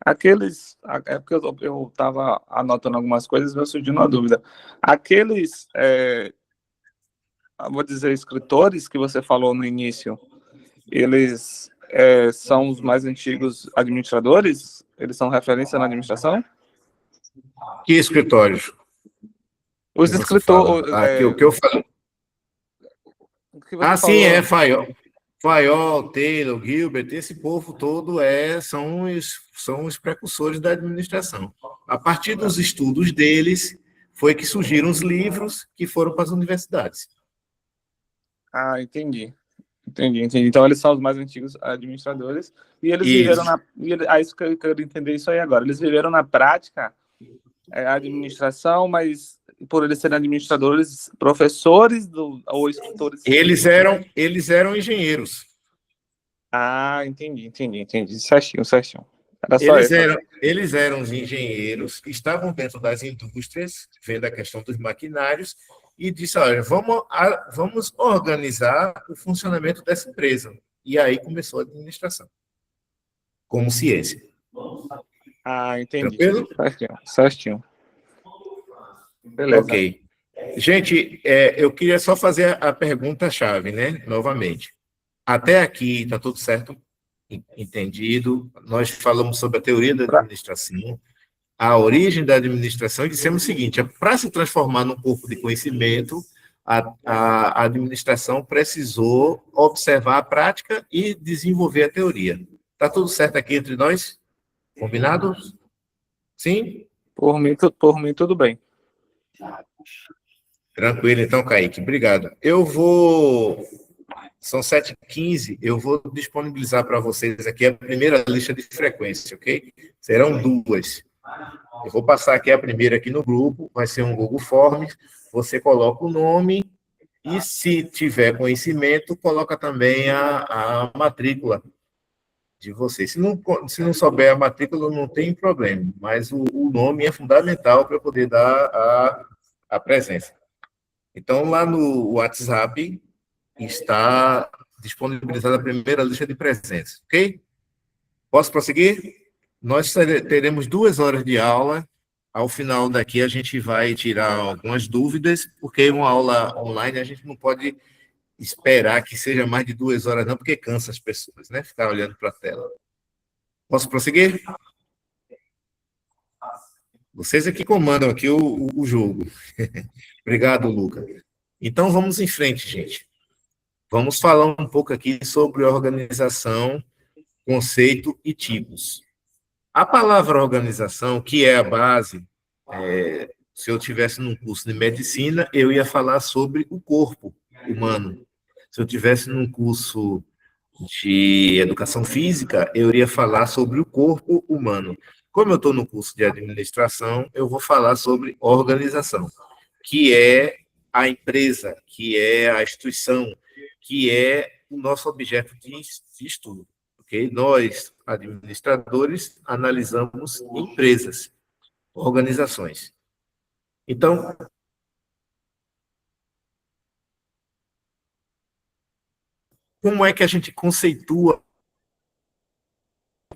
É porque eu estava anotando algumas coisas e me surgiu uma dúvida. Aqueles, vou dizer, escritores que você falou no início, eles são os mais antigos administradores? Eles são referência na administração? Que escritórios? Os escritores... O que eu falei. Sim, Fayol, Taylor, Gilbert, esse povo todo são os precursores da administração. A partir dos estudos deles, foi que surgiram os livros que foram para as universidades. Entendi. Então, eles são os mais antigos administradores, e eles viveram isso que eu quero entender isso aí agora. Eles viveram na prática a administração, mas por eles serem administradores, professores ou escritores? Eles eram engenheiros. Entendi. Certinho. Era só eles eram os engenheiros que estavam dentro das indústrias, vendo a questão dos maquinários, e disse, olha, vamos organizar o funcionamento dessa empresa. E aí começou a administração, como ciência. Entendi. Tranquilo? Certinho. Beleza. Ok. Gente, eu queria só fazer a pergunta-chave, né? Novamente. Até aqui está tudo certo? Entendido. Nós falamos sobre a teoria da administração, a origem da administração, e dissemos o seguinte: para se transformar num corpo de conhecimento, a administração precisou observar a prática e desenvolver a teoria. Está tudo certo aqui entre nós? Combinado? Sim? Por mim, tudo bem. Tranquilo, então, Kaique. Obrigado. São 7h15, eu vou disponibilizar para vocês aqui a primeira lista de frequência, ok? Serão 2. Eu vou passar aqui a primeira aqui no grupo, vai ser um Google Forms, você coloca o nome e, se tiver conhecimento, coloca também a matrícula de vocês. Se não souber a matrícula, não tem problema, mas o nome é fundamental para poder dar a presença. Então, lá no WhatsApp está disponibilizada a primeira lista de presença, ok? Posso prosseguir? Nós teremos 2 horas de aula. Ao final daqui, a gente vai tirar algumas dúvidas, porque uma aula online a gente não pode esperar que seja mais de 2 horas, não, porque cansa as pessoas, né? Ficar olhando para a tela. Posso prosseguir? Vocês é que comandam aqui o jogo. Obrigado, Luca. Então, vamos em frente, gente. Vamos falar um pouco aqui sobre organização, conceito e tipos. A palavra organização, que é a base, se eu tivesse num curso de medicina, eu ia falar sobre o corpo humano. Se eu tivesse num curso de educação física, eu iria falar sobre o corpo humano. Como eu estou no curso de administração, eu vou falar sobre organização, que é a empresa, que é a instituição, que é o nosso objeto de estudo. Okay? Nós, administradores, analisamos empresas, organizações. Então, como é que a gente conceitua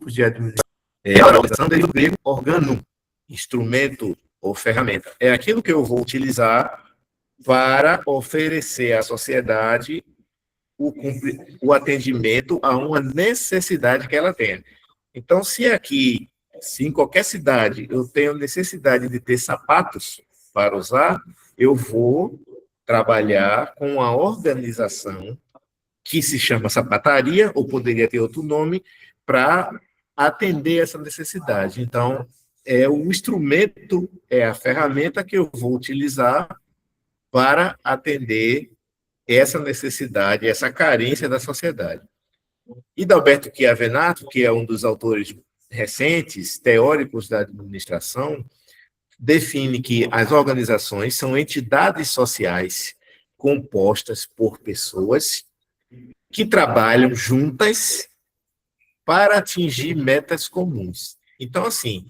de administração? A organização desde o grego organum, instrumento ou ferramenta. É aquilo que eu vou utilizar para oferecer à sociedade o atendimento a uma necessidade que ela tenha. Então, se em qualquer cidade, eu tenho necessidade de ter sapatos para usar, eu vou trabalhar com a organização que se chama sapataria, ou poderia ter outro nome, para atender essa necessidade. Então, o instrumento, a ferramenta que eu vou utilizar para atender essa necessidade, essa carência da sociedade. E Dalberto Chiavenato, que é um dos autores recentes, teóricos da administração, define que as organizações são entidades sociais compostas por pessoas que trabalham juntas para atingir metas comuns. Então, assim,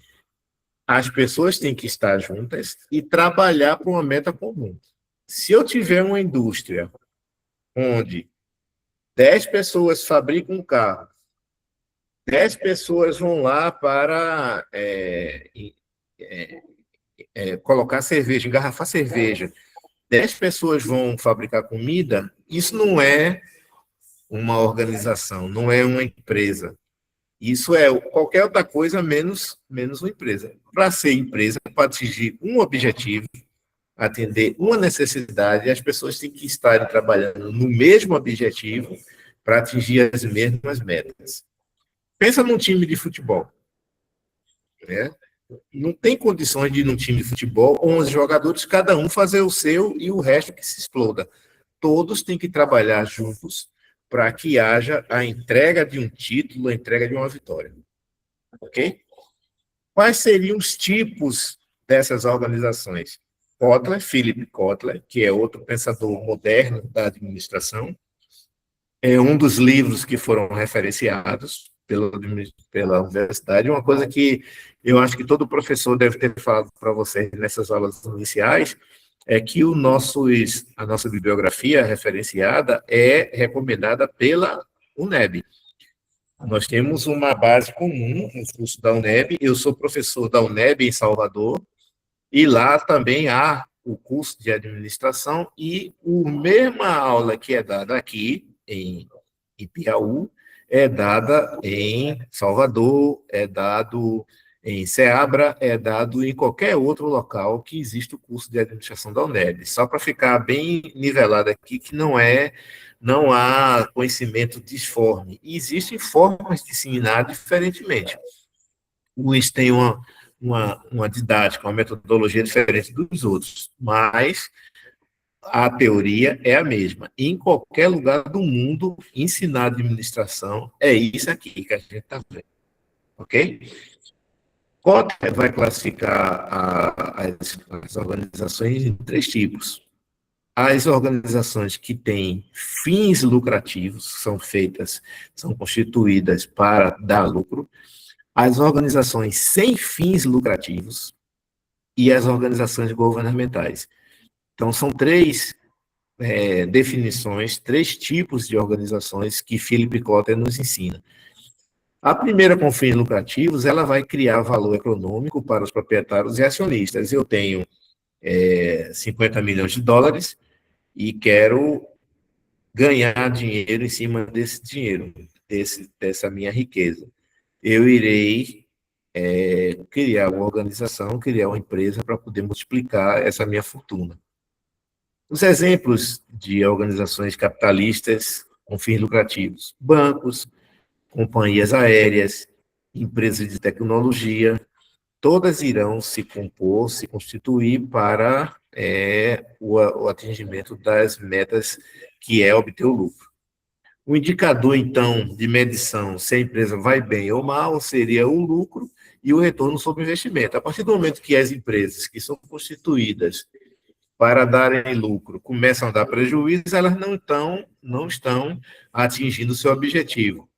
as pessoas têm que estar juntas e trabalhar para uma meta comum. Se eu tiver uma indústria onde 10 pessoas fabricam um carro, 10 pessoas vão lá para colocar cerveja, engarrafar cerveja, 10 pessoas vão fabricar comida, isso não é uma organização, não é uma empresa. Isso é qualquer outra coisa menos uma empresa. Para ser empresa, para atingir um objetivo, atender uma necessidade, as pessoas têm que estar trabalhando no mesmo objetivo para atingir as mesmas metas. Pensa num time de futebol. Né? Não tem condições de, num time de futebol, 11 jogadores, cada um fazer o seu e o resto que se exploda. Todos têm que trabalhar juntos para que haja a entrega de um título, a entrega de uma vitória. Ok? Quais seriam os tipos dessas organizações? Philip Kotler, que é outro pensador moderno da administração, é um dos livros que foram referenciados pela universidade. Uma coisa que eu acho que todo professor deve ter falado para vocês nessas aulas iniciais é que a nossa bibliografia referenciada é recomendada pela UNEB. Nós temos uma base comum no curso da UNEB. Eu sou professor da UNEB em Salvador, e lá também há o curso de administração, e a mesma aula que é dada aqui em Piauí é dada em Salvador, é dado em Ceabra, é dado em qualquer outro local que existe o curso de administração da UNEB. Só para ficar bem nivelado aqui, que não há conhecimento disforme. E existem formas de ensinar diferentemente. Uns têm uma didática, uma metodologia diferente dos outros, mas a teoria é a mesma. Em qualquer lugar do mundo, ensinar administração é isso aqui que a gente está vendo. Ok? Kotler vai classificar as organizações em 3 tipos. As organizações que têm fins lucrativos, são constituídas para dar lucro, as organizações sem fins lucrativos e as organizações governamentais. Então, são 3 definições, 3 tipos de organizações que Philip Kotler nos ensina. A primeira, com fins lucrativos, ela vai criar valor econômico para os proprietários e acionistas. Eu tenho 50 milhões de dólares e quero ganhar dinheiro em cima desse dinheiro, dessa minha riqueza. Eu irei criar uma organização, criar uma empresa para poder multiplicar essa minha fortuna. Os exemplos de organizações capitalistas com fins lucrativos: bancos, companhias aéreas, empresas de tecnologia, todas irão se compor, se constituir para o atingimento das metas, que é obter o lucro. O indicador, então, de medição se a empresa vai bem ou mal seria o lucro e o retorno sobre o investimento. A partir do momento que as empresas que são constituídas para darem lucro começam a dar prejuízo, elas não estão atingindo o seu objetivo.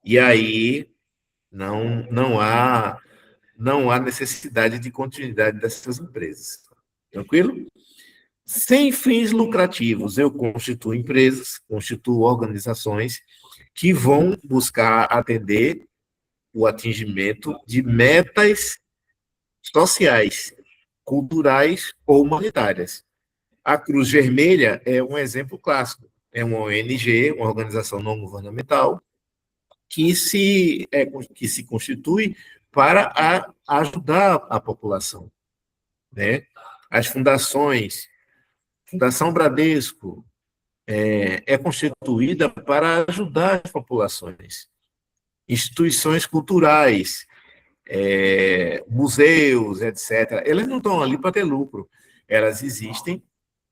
E aí não há necessidade de continuidade dessas empresas. Tranquilo? Sem fins lucrativos, eu constituo empresas, constituo organizações que vão buscar atender o atingimento de metas sociais, culturais ou humanitárias. A Cruz Vermelha é um exemplo clássico. É uma ONG, uma organização não governamental, que se constitui para ajudar a população, né? As fundações, Fundação Bradesco, é constituída para ajudar as populações. Instituições culturais, museus, etc., elas não estão ali para ter lucro, elas existem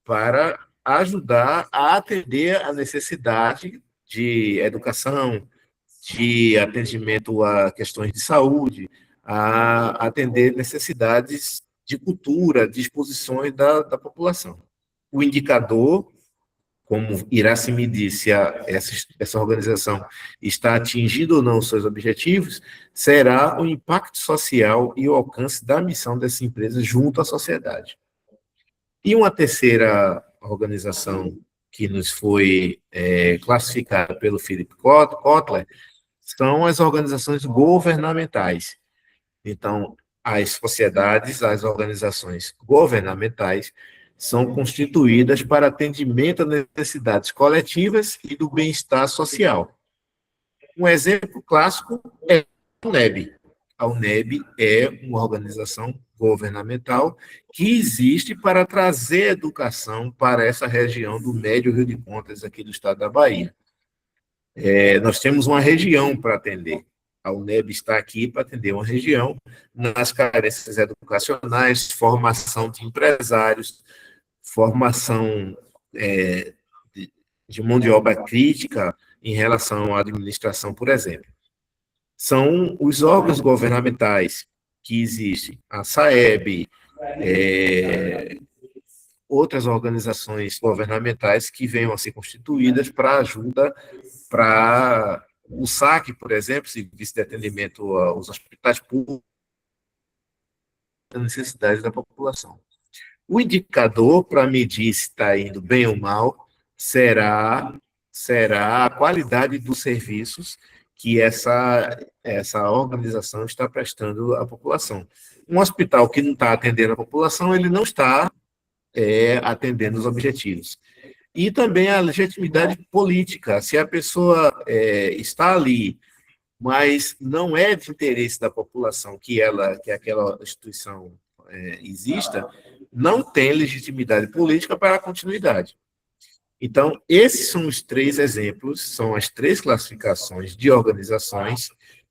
para ajudar a atender a necessidade de educação, de atendimento a questões de saúde, a atender necessidades de cultura, de exposições da população. O indicador, como irá se medir se essa organização está atingindo ou não os seus objetivos, será o impacto social e o alcance da missão dessa empresa junto à sociedade. E uma terceira organização que nos foi classificada pelo Philip Kotler são as organizações governamentais. Então, as sociedades, as organizações governamentais são constituídas para atendimento às necessidades coletivas e do bem-estar social. Um exemplo clássico é a UNEB. A UNEB é uma organização governamental que existe para trazer educação para essa região do Médio Rio de Contas, aqui do estado da Bahia. Nós temos uma região para atender. A UNEB está aqui para atender uma região nas carências educacionais, formação de empresários, formação de mão de obra crítica em relação à administração, por exemplo. São os órgãos governamentais que existem, a SAEB, outras organizações governamentais que venham a ser constituídas para ajuda para o SAC, por exemplo, Serviço de Atendimento aos Hospitais Públicos, as necessidades da população. O indicador para medir se está indo bem ou mal será a qualidade dos serviços que essa organização está prestando à população. Um hospital que não está atendendo a população, ele não está atendendo os objetivos. E também a legitimidade política. Se a pessoa está ali, mas não é de interesse da população que aquela instituição exista, não tem legitimidade política para a continuidade. Então, esses são os 3 exemplos, são as 3 classificações de organizações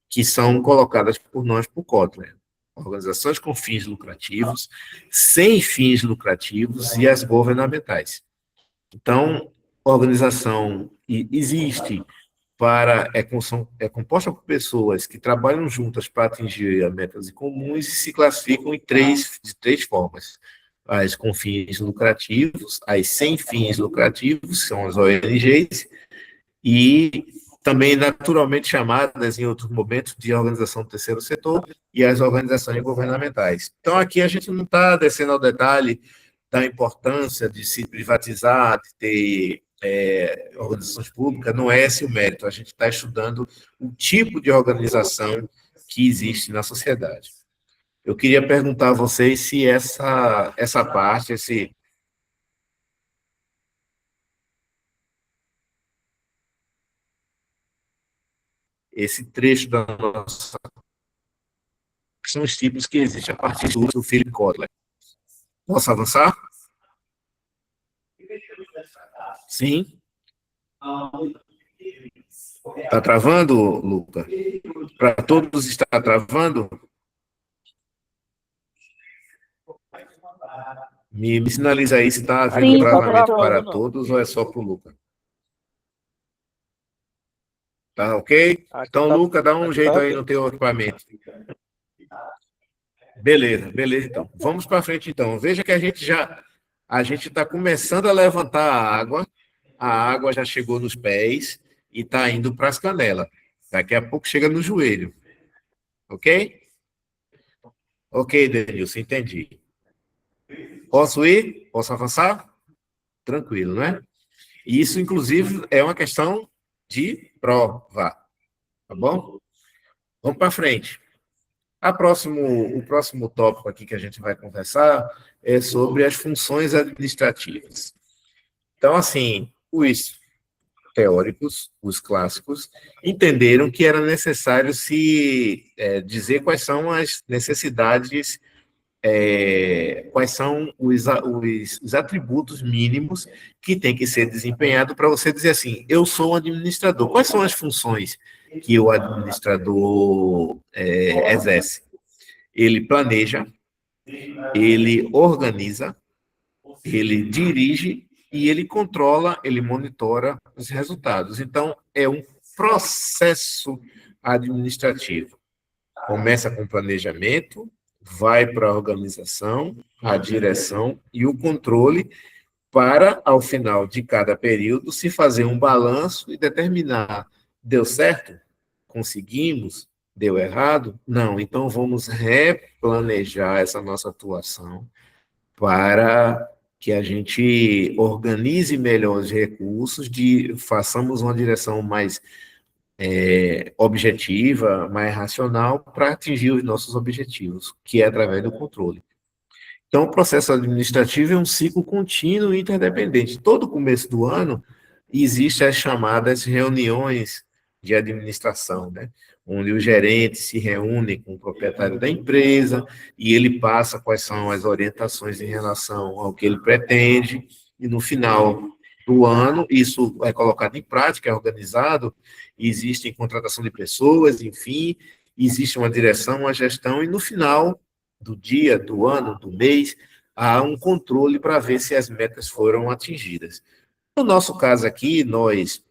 que são colocadas por nós, por Kotler. Organizações com fins lucrativos, sem fins lucrativos e as governamentais. Então, organização existe é composta por pessoas que trabalham juntas para atingir metas comuns e se classificam de 3 formas. As com fins lucrativos, as sem fins lucrativos, são as ONGs, e também naturalmente chamadas em outros momentos de organização do terceiro setor e as organizações governamentais. Então, aqui a gente não está descendo ao detalhe da importância de se privatizar, de ter organizações públicas, não é esse o mérito, a gente está estudando o tipo de organização que existe na sociedade. Eu queria perguntar a vocês se essa parte, esse trecho da nossa... são os tipos que existem a partir do Philip Kotler. Posso avançar? Sim? Está travando, Luca? Para todos está travando? Me sinaliza aí se está havendo travamento para todos ou é só para o Luca. Tá ok? Então, Luca, dá um jeito aí no teu equipamento. Beleza, então. Vamos para frente, então. Veja que a gente está começando a levantar a água já chegou nos pés e está indo para as canelas. Daqui a pouco chega no joelho. Ok? Ok, Denilson, entendi. Posso ir? Posso avançar? Tranquilo, né? Isso, inclusive, é uma questão de prova. Tá bom? Vamos para frente. O próximo tópico aqui que a gente vai conversar é sobre as funções administrativas. Então, assim, os teóricos, os clássicos, entenderam que era necessário se dizer quais são as necessidades, quais são os atributos mínimos que tem que ser desempenhado para você dizer assim, eu sou um administrador. Quais são as funções que o administrador exerce? Ele planeja, ele organiza, ele dirige e ele controla, ele monitora os resultados. Então, é um processo administrativo. Começa com planejamento, vai para a organização, a direção e o controle para, ao final de cada período, se fazer um balanço e determinar, deu certo? Conseguimos? Deu errado? Não. Então, vamos replanejar essa nossa atuação para que a gente organize melhor os recursos, façamos uma direção mais objetiva, mais racional, para atingir os nossos objetivos, que é através do controle. Então, o processo administrativo é um ciclo contínuo e interdependente. Todo começo do ano, existem as chamadas reuniões de administração, né? Onde o gerente se reúne com o proprietário da empresa e ele passa quais são as orientações em relação ao que ele pretende, e no final do ano, isso é colocado em prática, é organizado, existe contratação de pessoas, enfim, existe uma direção, uma gestão, e no final do dia, do ano, do mês, há um controle para ver se as metas foram atingidas. No nosso caso aqui, nós,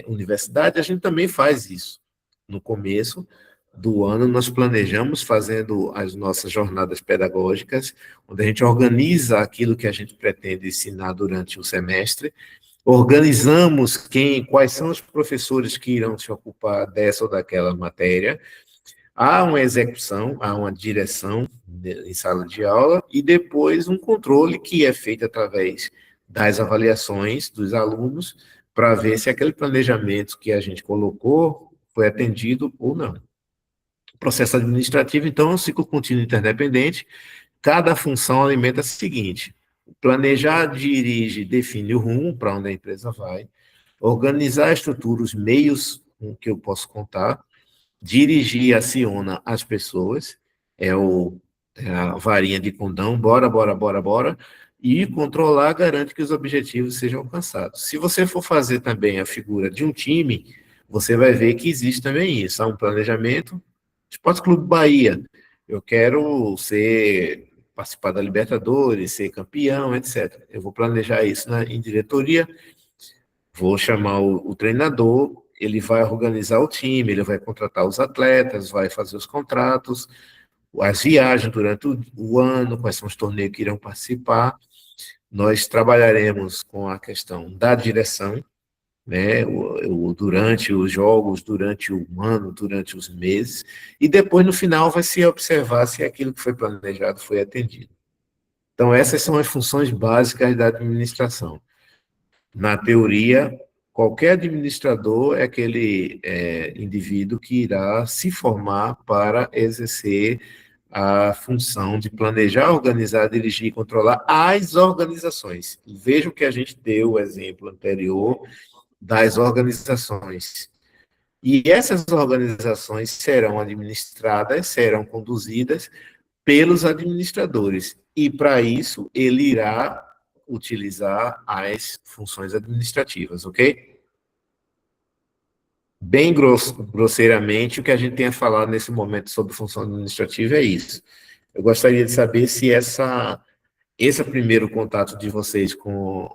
universidade, a gente também faz isso. No começo do ano, nós planejamos fazendo as nossas jornadas pedagógicas, onde a gente organiza aquilo que a gente pretende ensinar durante o semestre, organizamos quais são os professores que irão se ocupar dessa ou daquela matéria, há uma execução, há uma direção em sala de aula e depois um controle que é feito através das avaliações dos alunos para ver se aquele planejamento que a gente colocou foi atendido ou não. O processo administrativo, então, é um ciclo contínuo interdependente. Cada função alimenta o seguinte: Planejar, dirige, define o rumo para onde a empresa vai. Organizar a estrutura, os meios com que eu posso contar. Dirigir, aciona as pessoas. É a varinha de condão, bora, bora, bora, bora. E controlar garante que os objetivos sejam alcançados. Se você for fazer também a figura de um time, você vai ver que existe também isso. Há um planejamento. Esporte Clube Bahia, eu quero participar da Libertadores, ser campeão, etc. Eu vou planejar isso em diretoria, vou chamar o treinador, ele vai organizar o time, ele vai contratar os atletas, vai fazer os contratos, as viagens durante o ano, quais são os torneios que irão participar. Nós trabalharemos com a questão da direção, né, durante os jogos, durante o ano, durante os meses, e depois, no final, vai se observar se aquilo que foi planejado foi atendido. Então, essas são as funções básicas da administração. Na teoria, qualquer administrador é aquele indivíduo que irá se formar para exercer a função de planejar, organizar, dirigir e controlar as organizações. Veja que a gente deu o exemplo anterior das organizações. E essas organizações serão administradas, serão conduzidas pelos administradores. E, para isso, ele irá utilizar as funções administrativas, ok? Bem grosseiramente, o que a gente tem a falar nesse momento sobre função administrativa é isso. Eu gostaria de saber se esse primeiro contato de vocês com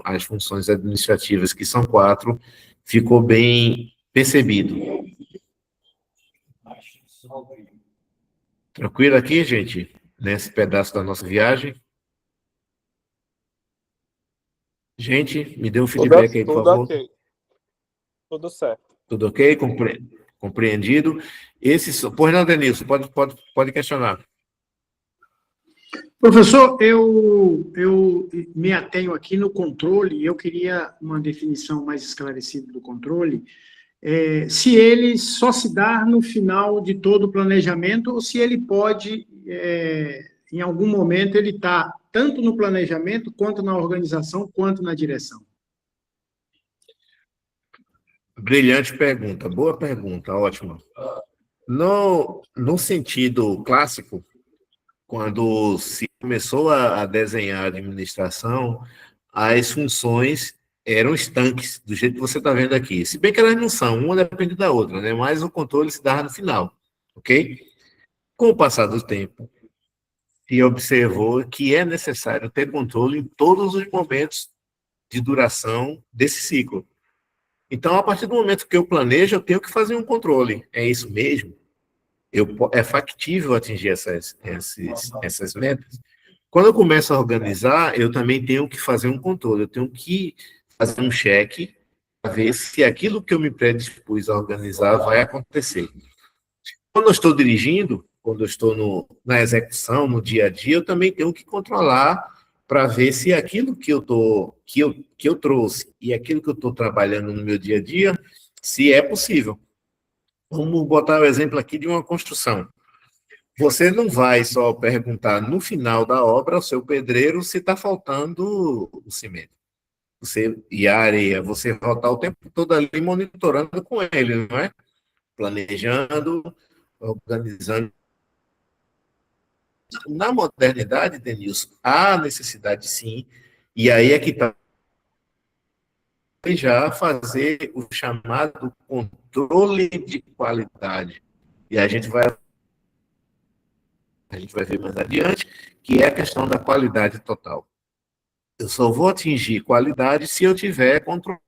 as funções administrativas, que são 4, ficou bem percebido. Tranquilo aqui, gente? Nesse pedaço da nossa viagem? Gente, me dê um feedback aí, por favor. Tudo ok. Tudo certo. Tudo ok? Compreendido? Pois não, Denilson, pode questionar. Professor, eu me atenho aqui no controle, e eu queria uma definição mais esclarecida do controle, se ele só se dá no final de todo o planejamento, ou se ele pode, em algum momento, ele está tanto no planejamento, quanto na organização, quanto na direção. Brilhante pergunta, boa pergunta, ótimo. No sentido clássico, quando se começou a desenhar a administração, as funções eram estanques, do jeito que você está vendo aqui. Se bem que elas não são, uma depende da outra, né? Mas o controle se dava no final, ok? Com o passar do tempo, se observou que é necessário ter controle em todos os momentos de duração desse ciclo. Então, a partir do momento que eu planejo, eu tenho que fazer um controle. É isso mesmo? É factível atingir essas metas? Quando eu começo a organizar, eu também tenho que fazer um controle, eu tenho que fazer um cheque para ver se aquilo que eu me predispus a organizar vai acontecer. Quando eu estou dirigindo, quando eu estou na execução, no dia a dia, eu também tenho que controlar para ver se aquilo que eu trouxe e aquilo que eu estou trabalhando no meu dia a dia, se é possível. Vamos botar o exemplo aqui de uma construção. Você não vai só perguntar no final da obra ao seu pedreiro se está faltando o cimento e a areia. Você vai estar o tempo todo ali monitorando com ele, não é? Planejando, organizando. Na modernidade, Denilson, há necessidade sim, e aí é que está já fazer o chamado controle de qualidade. E a gente vai ver mais adiante, que é a questão da qualidade total. Eu só vou atingir qualidade se eu tiver controle.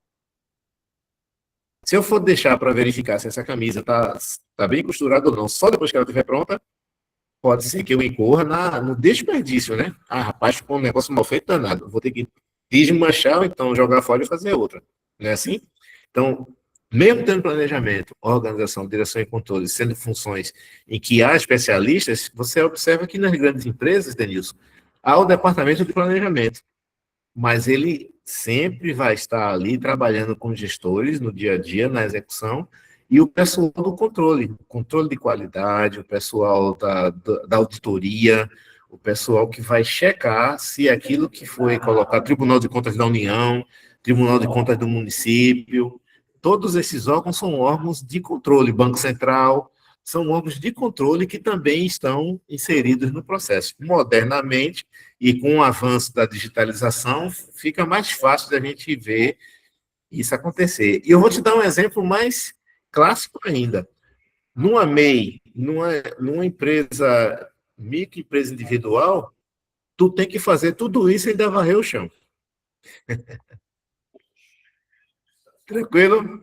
Se eu for deixar para verificar se essa camisa está bem costurada ou não, só depois que ela estiver pronta, pode ser que eu incorra no desperdício, né? Ah, rapaz, ficou um negócio mal feito, danado. Vou ter que desmanchar, ou então jogar fora e fazer outra. Não é assim? Então, mesmo tendo planejamento, organização, direção e controle, sendo funções em que há especialistas, você observa que nas grandes empresas, Denilson, há o departamento de planejamento, mas ele sempre vai estar ali trabalhando com gestores no dia a dia, na execução, e o pessoal do controle de qualidade, o pessoal da auditoria, o pessoal que vai checar se aquilo que foi colocado, Tribunal de Contas da União, Tribunal de Contas do município, todos esses órgãos são órgãos de controle, Banco Central, são órgãos de controle que também estão inseridos no processo. Modernamente, e com o avanço da digitalização, fica mais fácil da gente ver isso acontecer. E eu vou te dar um exemplo mais clássico ainda. Numa MEI, numa empresa, microempresa individual, tu tem que fazer tudo isso e ainda varrer o chão. Tranquilo?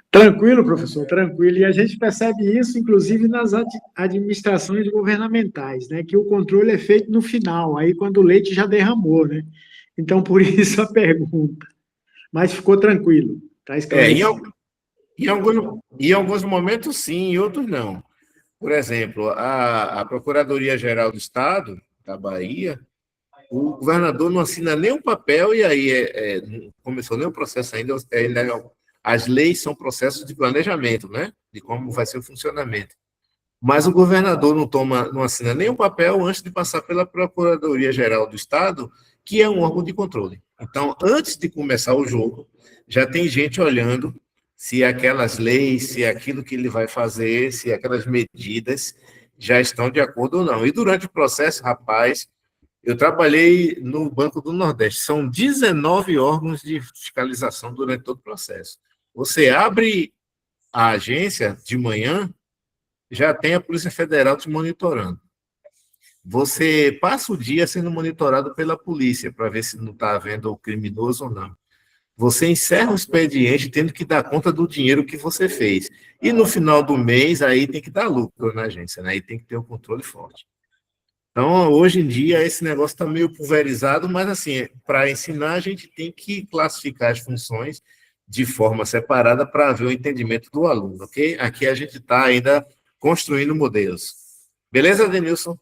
Tranquilo, professor, tranquilo. E a gente percebe isso, inclusive, nas administrações governamentais, né? Que o controle é feito no final, aí quando o leite já derramou, né? Então, por isso a pergunta. Mas ficou tranquilo, está esclarecido. Em alguns momentos, sim, em outros, não. Por exemplo, a Procuradoria-Geral do Estado, da Bahia, o governador não assina nenhum papel, e aí não começou nem o processo ainda, as leis são processos de planejamento, né? De como vai ser o funcionamento. Mas o governador não assina nenhum papel antes de passar pela Procuradoria-Geral do Estado, que é um órgão de controle. Então, antes de começar o jogo, já tem gente olhando se aquelas leis, se aquilo que ele vai fazer, se aquelas medidas já estão de acordo ou não. E durante o processo, rapaz, eu trabalhei no Banco do Nordeste. São 19 órgãos de fiscalização durante todo o processo. Você abre a agência de manhã, já tem a Polícia Federal te monitorando. Você passa o dia sendo monitorado pela polícia para ver se não está havendo o criminoso ou não. Você encerra o expediente tendo que dar conta do dinheiro que você fez. E no final do mês, aí tem que dar lucro na agência, né? Aí tem que ter um controle forte. Então, hoje em dia, esse negócio está meio pulverizado, mas, assim, para ensinar, a gente tem que classificar as funções de forma separada para haver o entendimento do aluno, ok? Aqui a gente está ainda construindo modelos. Beleza, Denilson?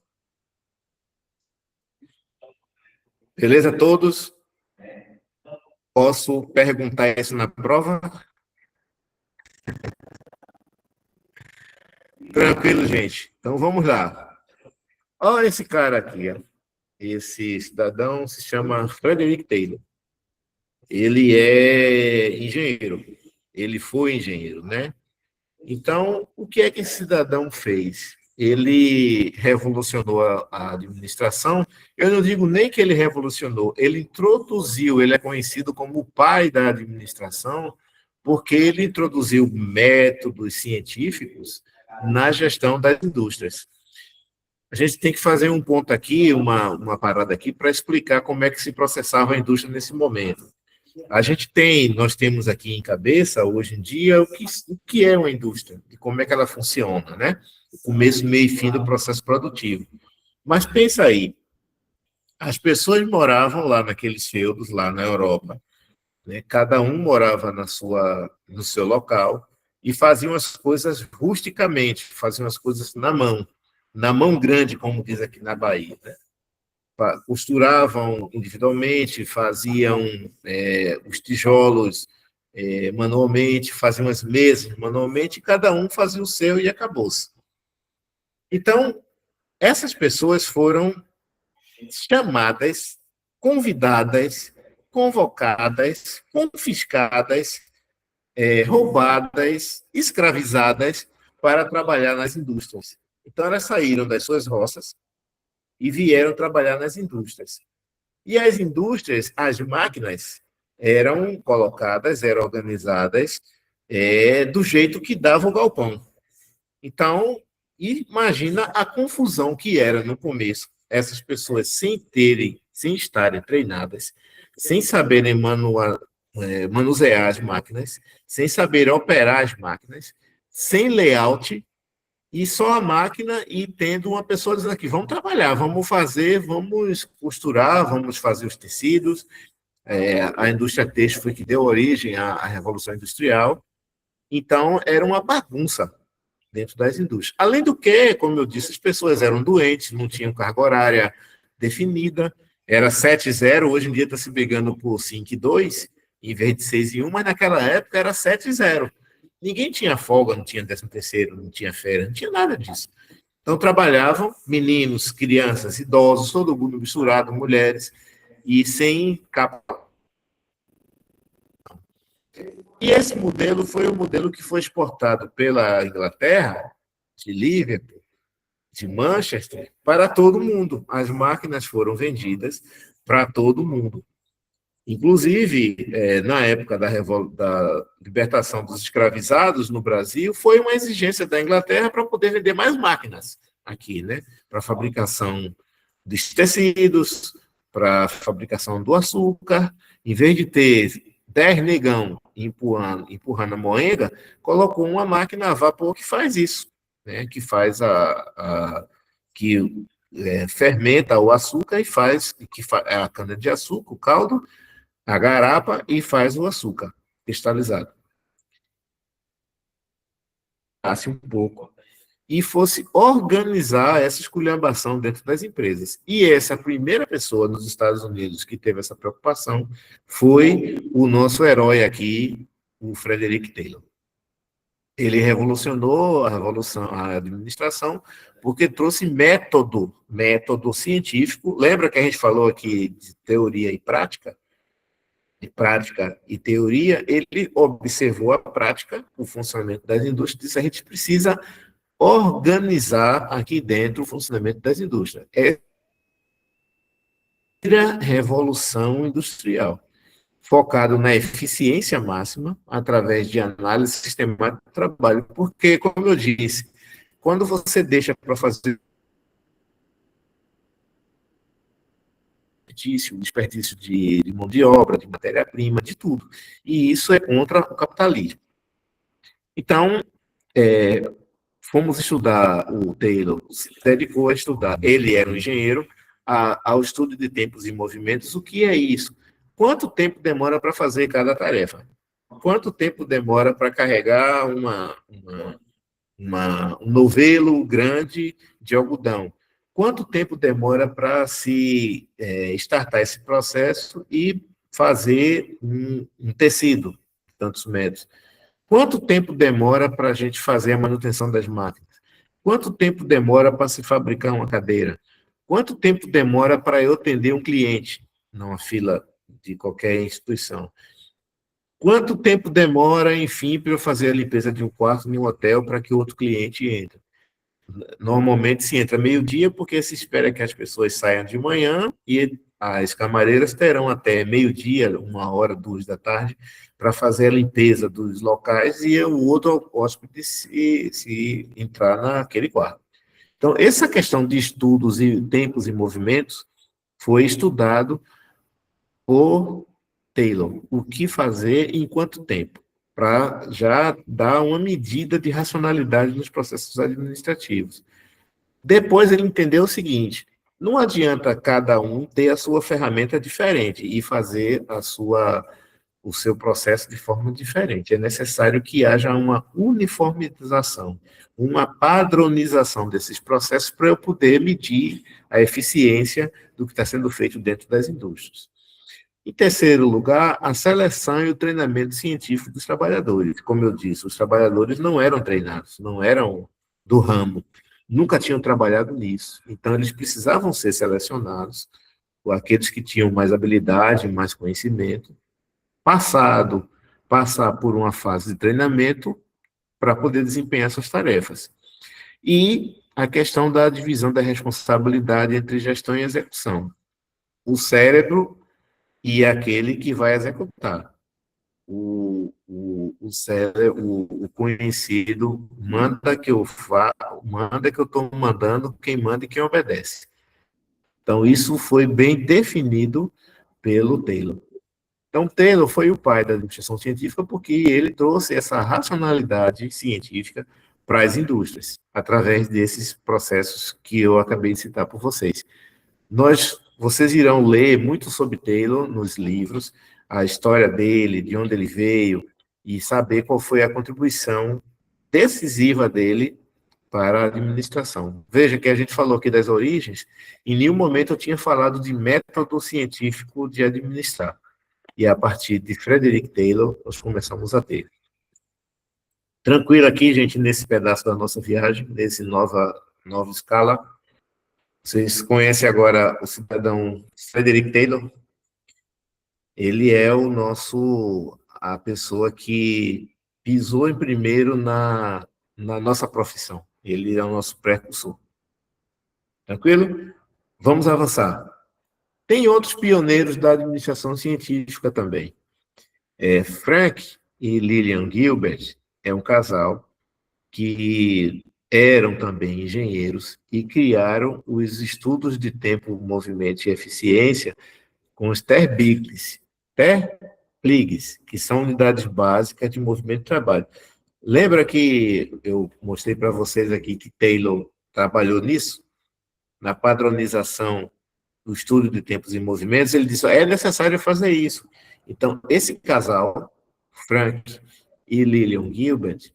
Beleza a todos? Posso perguntar isso na prova? Tranquilo, gente. Então, vamos lá. Olha esse cara aqui. Ó. Esse cidadão se chama Frederick Taylor. Ele é engenheiro. Ele foi engenheiro, né? Então, o que é que esse cidadão fez? Ele revolucionou a administração. Eu não digo nem que ele revolucionou, ele introduziu, ele é conhecido como o pai da administração, porque ele introduziu métodos científicos na gestão das indústrias. A gente tem que fazer um ponto aqui, uma parada aqui, para explicar como é que se processava a indústria nesse momento. Nós temos aqui em cabeça, hoje em dia, o que é uma indústria e como é que ela funciona, né? O começo, meio e fim do processo produtivo. Mas pensa aí, as pessoas moravam lá naqueles feudos, lá na Europa, né? Cada um morava no seu local e faziam as coisas rusticamente, faziam as coisas na mão grande, como diz aqui na Bahia, né? Costuravam individualmente, faziam os tijolos manualmente, faziam as mesas manualmente, e cada um fazia o seu e acabou-se. Então, essas pessoas foram chamadas, convidadas, convocadas, confiscadas, roubadas, escravizadas para trabalhar nas indústrias. Então, elas saíram das suas roças e vieram trabalhar nas indústrias. E as indústrias, as máquinas, eram colocadas, eram organizadas do jeito que dava o galpão. Então, imagina a confusão que era no começo. Essas pessoas sem estarem treinadas, sem saberem manusear as máquinas, sem saberem operar as máquinas, sem layout, e só a máquina e tendo uma pessoa dizendo aqui, vamos trabalhar, vamos fazer, vamos costurar, vamos fazer os tecidos. A indústria têxtil foi que deu origem à Revolução Industrial. Então, era uma bagunça dentro das indústrias. Além do que, como eu disse, as pessoas eram doentes, não tinham carga horária definida, era 7-0, hoje em dia está se brigando por 5-2, em vez de 6-1, mas naquela época era 7-0. Ninguém tinha folga, não tinha 13º, não tinha férias, não tinha nada disso. Então, trabalhavam meninos, crianças, idosos, todo mundo misturado, mulheres, e sem capa. E esse modelo foi o modelo que foi exportado pela Inglaterra, de Liverpool, de Manchester, para todo mundo. As máquinas foram vendidas para todo mundo. Inclusive, na época da libertação dos escravizados no Brasil, foi uma exigência da Inglaterra para poder vender mais máquinas aqui, né? Para a fabricação dos tecidos, para a fabricação do açúcar. Em vez de ter 10 negão empurrando a moenga, colocou uma máquina a vapor que faz isso, né? Que faz fermenta o açúcar e faz a cana-de-açúcar, o caldo, a garapa, e faz o açúcar cristalizado. Um pouco e fosse organizar essa esculhambação dentro das empresas. E essa primeira pessoa nos Estados Unidos que teve essa preocupação foi o nosso herói aqui, o Frederick Taylor. Ele revolucionou a administração porque trouxe método científico. Lembra que a gente falou aqui de teoria e prática? De prática e teoria, ele observou a prática, o funcionamento das indústrias, e disse: a gente precisa organizar aqui dentro o funcionamento das indústrias. É a revolução industrial, focado na eficiência máxima, através de análise sistemática do trabalho, porque, como eu disse, quando você deixa para fazer desperdício de mão de obra, de matéria-prima, de tudo. E isso é contra o capitalismo. Então, fomos estudar, o Taylor se dedicou a estudar, ele era um engenheiro, ao estudo de tempos e movimentos. O que é isso? Quanto tempo demora para fazer cada tarefa? Quanto tempo demora para carregar um novelo grande de algodão? Quanto tempo demora para se startar esse processo e fazer um tecido, tantos metros? Quanto tempo demora para a gente fazer a manutenção das máquinas? Quanto tempo demora para se fabricar uma cadeira? Quanto tempo demora para eu atender um cliente numa fila de qualquer instituição? Quanto tempo demora, enfim, para eu fazer a limpeza de um quarto em um hotel para que outro cliente entre? Normalmente se entra meio-dia, porque se espera que as pessoas saiam de manhã e as camareiras terão até meio-dia, 1h, 2 da tarde, para fazer a limpeza dos locais e o outro hóspede se entrar naquele quarto. Então, essa questão de estudos e tempos e movimentos foi estudado por Taylor. O que fazer em quanto tempo? Para já dar uma medida de racionalidade nos processos administrativos. Depois ele entendeu o seguinte: não adianta cada um ter a sua ferramenta diferente e fazer o seu processo de forma diferente. É necessário que haja uma uniformização, uma padronização desses processos para eu poder medir a eficiência do que está sendo feito dentro das indústrias. Em terceiro lugar, a seleção e o treinamento científico dos trabalhadores. Como eu disse, os trabalhadores não eram treinados, não eram do ramo, nunca tinham trabalhado nisso. Então, eles precisavam ser selecionados, aqueles que tinham mais habilidade, mais conhecimento, passar por uma fase de treinamento para poder desempenhar suas tarefas. E a questão da divisão da responsabilidade entre gestão e execução. O cérebro e aquele que vai executar. O conhecido manda que eu estou mandando, quem manda e quem obedece. Então, isso foi bem definido pelo Taylor. Então, Taylor foi o pai da administração científica porque ele trouxe essa racionalidade científica para as indústrias, através desses processos que eu acabei de citar por vocês. Vocês irão ler muito sobre Taylor nos livros, a história dele, de onde ele veio, e saber qual foi a contribuição decisiva dele para a administração. Veja que a gente falou aqui das origens, em nenhum momento eu tinha falado de método científico de administrar. E a partir de Frederick Taylor, nós começamos a ter. Tranquilo aqui, gente, nesse pedaço da nossa viagem, nesse nova nova escala. Vocês conhecem agora o cidadão Frederick Taylor? Ele é a pessoa que pisou em primeiro na nossa profissão. Ele é o nosso precursor. Tranquilo? Vamos avançar. Tem outros pioneiros da administração científica também. Frank e Lillian Gilbert é um casal que eram também engenheiros e criaram os estudos de tempo, movimento e eficiência com os TERBIGs, que são unidades básicas de movimento e trabalho. Lembra que eu mostrei para vocês aqui que Taylor trabalhou nisso? Na padronização do estudo de tempos e movimentos, ele disse, é necessário fazer isso. Então, esse casal, Frank e Lillian Gilbert,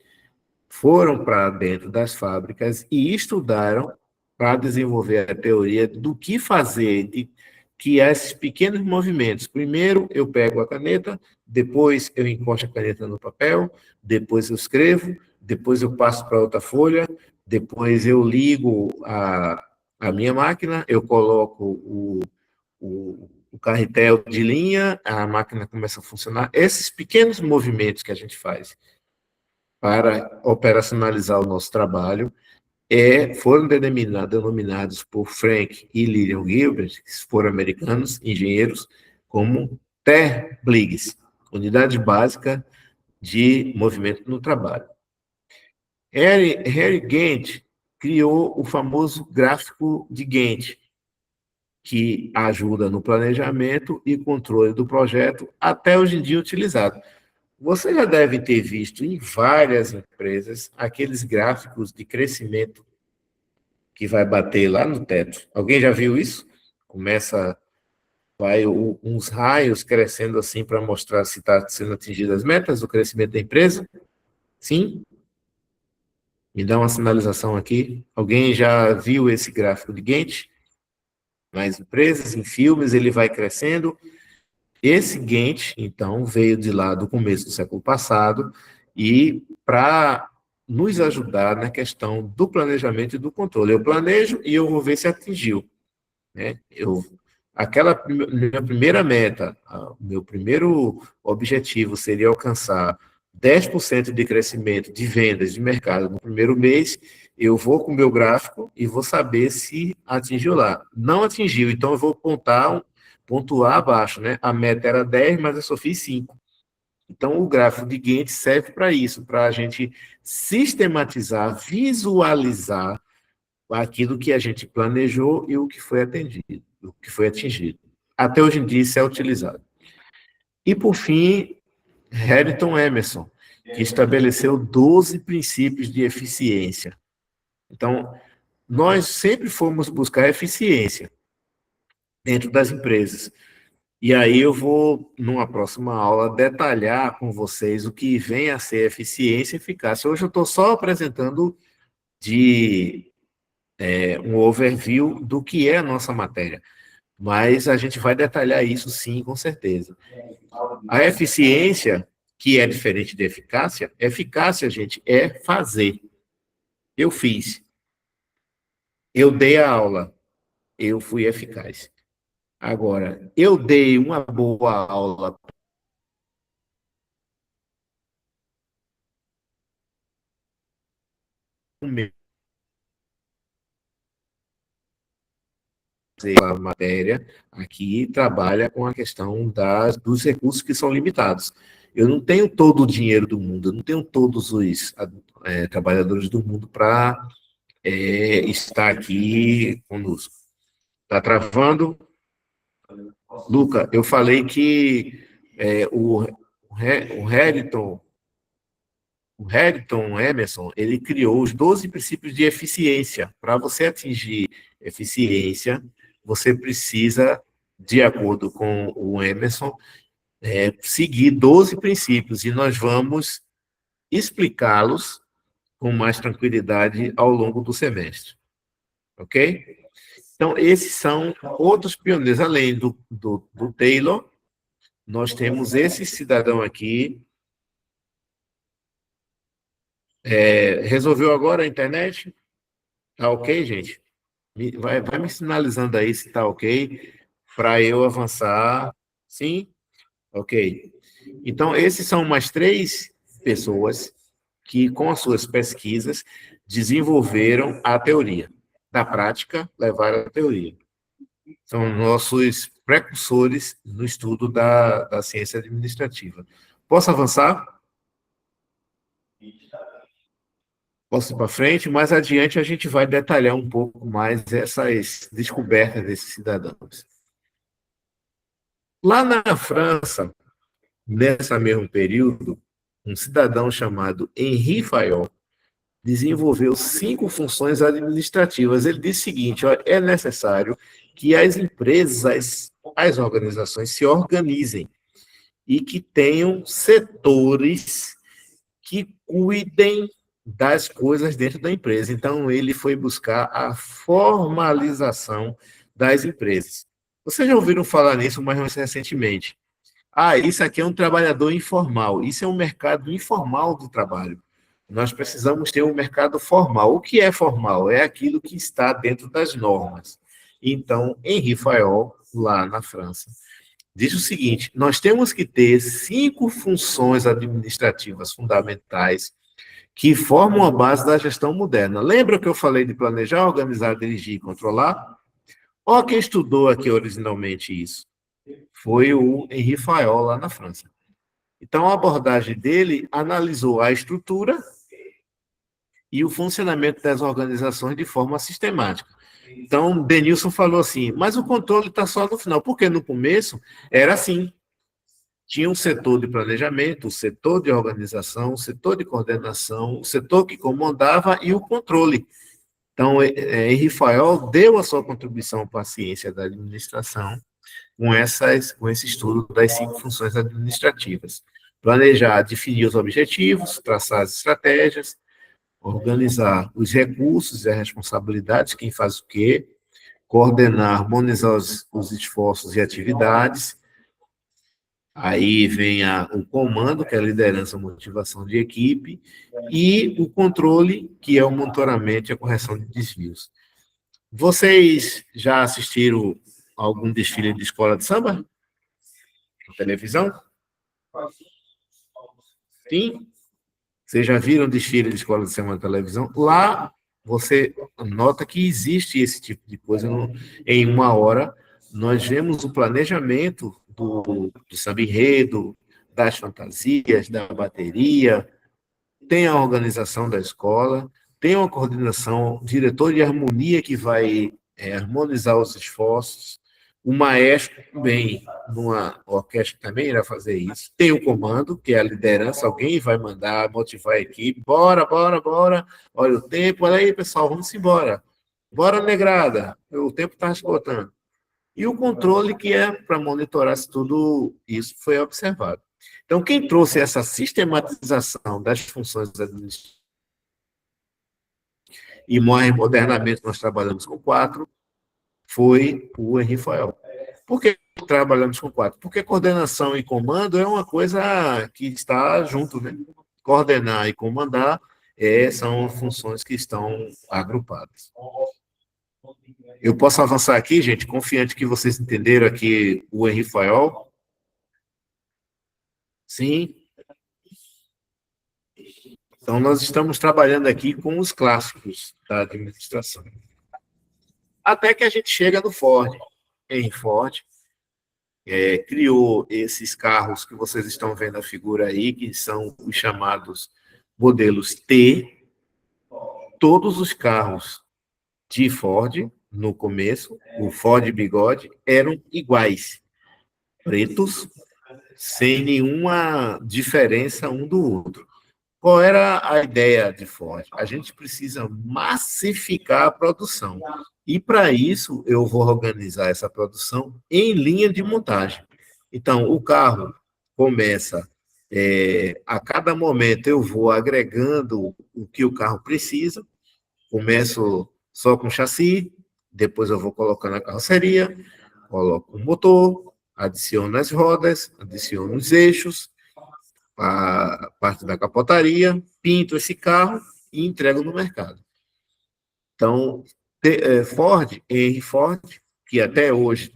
foram para dentro das fábricas e estudaram para desenvolver a teoria do que fazer, de criar esses pequenos movimentos. Primeiro, eu pego a caneta, depois eu encosto a caneta no papel, depois eu escrevo, depois eu passo para outra folha, depois eu ligo a minha máquina, eu coloco o carretel de linha, a máquina começa a funcionar. Esses pequenos movimentos que a gente faz para operacionalizar o nosso trabalho foram denominados por Frank e Lillian Gilbert, que foram americanos, engenheiros, como TERBLIGs, Unidade Básica de Movimento no Trabalho. Harry Gantt criou o famoso gráfico de Gantt, que ajuda no planejamento e controle do projeto, até hoje em dia utilizado. Você já deve ter visto em várias empresas aqueles gráficos de crescimento que vai bater lá no teto. Alguém já viu isso? Vai uns raios crescendo assim para mostrar se está sendo atingidas as metas do crescimento da empresa? Sim? Me dá uma sinalização aqui. Alguém já viu esse gráfico de Gantt? Nas empresas, em filmes, ele vai crescendo. Esse Gantt, então, veio de lá do começo do século passado e para nos ajudar na questão do planejamento e do controle. Eu planejo e eu vou ver se atingiu. Né? Aquela minha primeira meta, o meu primeiro objetivo seria alcançar 10% de crescimento de vendas de mercado no primeiro mês, eu vou com o meu gráfico e vou saber se atingiu lá. Não atingiu, então eu vou pontuar abaixo, né? A meta era 10, mas eu só fiz 5. Então, o gráfico de Gantt serve para isso, para a gente sistematizar, visualizar aquilo que a gente planejou e o que foi atendido, o que foi atingido. Até hoje em dia, isso é utilizado. E, por fim, Harrington Emerson, que estabeleceu 12 princípios de eficiência. Então, nós sempre fomos buscar eficiência dentro das empresas. E aí eu vou, numa próxima aula, detalhar com vocês o que vem a ser eficiência e eficácia. Hoje eu estou só apresentando um overview do que é a nossa matéria, mas a gente vai detalhar isso sim, com certeza. A eficiência, que é diferente de eficácia, gente, é fazer. Eu fiz. Eu dei a aula. Eu fui eficaz. Agora, eu dei uma boa aula a matéria aqui trabalha com a questão dos recursos que são limitados. Eu não tenho todo o dinheiro do mundo, eu não tenho todos os trabalhadores do mundo para estar aqui conosco. Está travando? Luca, eu falei que o Harrington Emerson, ele criou os 12 princípios de eficiência. Para você atingir eficiência, você precisa, de acordo com o Emerson, seguir 12 princípios, e nós vamos explicá-los com mais tranquilidade ao longo do semestre. Ok? Então, esses são outros pioneiros. Além do Taylor, nós temos esse cidadão aqui. Resolveu agora a internet? Tá ok, gente? Vai me sinalizando aí se tá ok, para eu avançar. Sim? Ok. Então, esses são mais 3 pessoas que, com as suas pesquisas, desenvolveram a teoria. Da prática, levaram a teoria. São nossos precursores no estudo da ciência administrativa. Posso avançar? Posso ir para frente? Mais adiante, a gente vai detalhar um pouco mais essas descobertas desses cidadãos. Lá na França, nesse mesmo período, um cidadão chamado Henri Fayol desenvolveu 5 funções administrativas. Ele disse o seguinte: ó, é necessário que as empresas, as organizações se organizem e que tenham setores que cuidem das coisas dentro da empresa. Então, ele foi buscar a formalização das empresas. Vocês já ouviram falar nisso mais recentemente? Ah, isso aqui é um trabalhador informal. Isso é um mercado informal do trabalho. Nós precisamos ter um mercado formal. O que é formal? É aquilo que está dentro das normas. Então, Henri Fayol, lá na França, diz o seguinte: nós temos que ter 5 funções administrativas fundamentais que formam a base da gestão moderna. Lembra que eu falei de planejar, organizar, dirigir e controlar? Olha quem estudou aqui originalmente isso. Foi o Henri Fayol, lá na França. Então, a abordagem dele analisou a estrutura e o funcionamento das organizações de forma sistemática. Então, Denilson falou assim, mas o controle está só no final, porque no começo era assim. Tinha um setor de planejamento, o setor de organização, o setor de coordenação, o setor que comandava e o controle. Então, Henri Fayol deu a sua contribuição para a ciência da administração com esse estudo das 5 funções administrativas. Planejar, definir os objetivos, traçar as estratégias, organizar os recursos e as responsabilidades, quem faz o quê, coordenar, harmonizar os esforços e atividades. Aí vem o comando, que é a liderança, motivação de equipe, e o controle, que é o monitoramento e a correção de desvios. Vocês já assistiram algum desfile de escola de samba? Na televisão? Sim? Vocês já viram desfile de escola de samba na televisão? Lá, você nota que existe esse tipo de coisa. Em uma hora, nós vemos o planejamento do samba-enredo, das fantasias, da bateria, tem a organização da escola, tem uma coordenação, diretor de harmonia que vai harmonizar os esforços, o maestro também, numa orquestra também irá fazer isso, tem o comando, que é a liderança, alguém vai mandar, motivar a equipe, bora, bora, bora, olha o tempo, olha aí, pessoal, vamos embora, bora, negrada, o tempo está esgotando. E o controle, que é para monitorar se tudo isso foi observado. Então, quem trouxe essa sistematização das funções administrativas, e mais modernamente nós trabalhamos com 4, foi o Henri Fayol. Por que trabalhamos com 4? Porque coordenação e comando é uma coisa que está junto, né? Coordenar e comandar são funções que estão agrupadas. Eu posso avançar aqui, gente, confiante que vocês entenderam aqui o Henri Fayol? Sim. Então, nós estamos trabalhando aqui com os clássicos da administração. Até que a gente chega no Ford. Henry Ford criou esses carros que vocês estão vendo a figura aí, que são os chamados modelos T. Todos os carros de Ford, no começo, o Ford Bigode, eram iguais, pretos, sem nenhuma diferença um do outro. Qual era a ideia de Ford? A gente precisa massificar a produção. E, para isso, eu vou organizar essa produção em linha de montagem. Então, o carro começa, a cada momento eu vou agregando o que o carro precisa, começo só com chassi, depois eu vou colocando a carroceria, coloco o motor, adiciono as rodas, adiciono os eixos, a parte da capotaria, pinto esse carro e entrego no mercado. Então, Ford, Henry Ford, que até hoje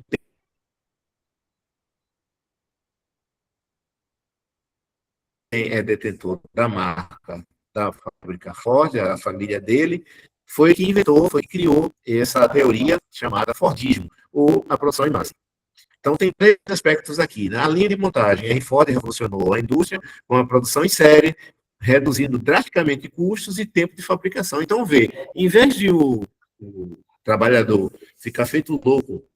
é detentor da marca da fábrica Ford, a família dele, foi que inventou, foi que criou essa teoria chamada Fordismo, ou a produção em massa. Então, tem três aspectos aqui. Na linha de montagem, a Henry Ford revolucionou a indústria com a produção em série, reduzindo drasticamente custos e tempo de fabricação. Então, em vez de o trabalhador ficar feito louco,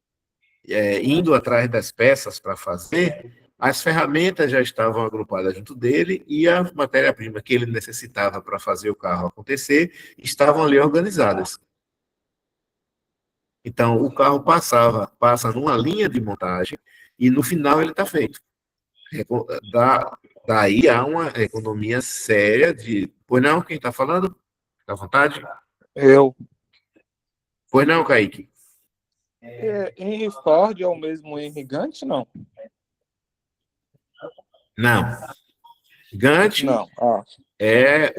indo atrás das peças para fazer, as ferramentas já estavam agrupadas junto dele e a matéria-prima que ele necessitava para fazer o carro acontecer estavam ali organizadas. Então, o carro passa numa linha de montagem e no final ele está feito. Daí há uma economia séria de... Pois não, quem está falando? À vontade? Eu. Pois não, Kaique? Henry Ford é o mesmo Henry Gantt, não? Não. Gantt Não. é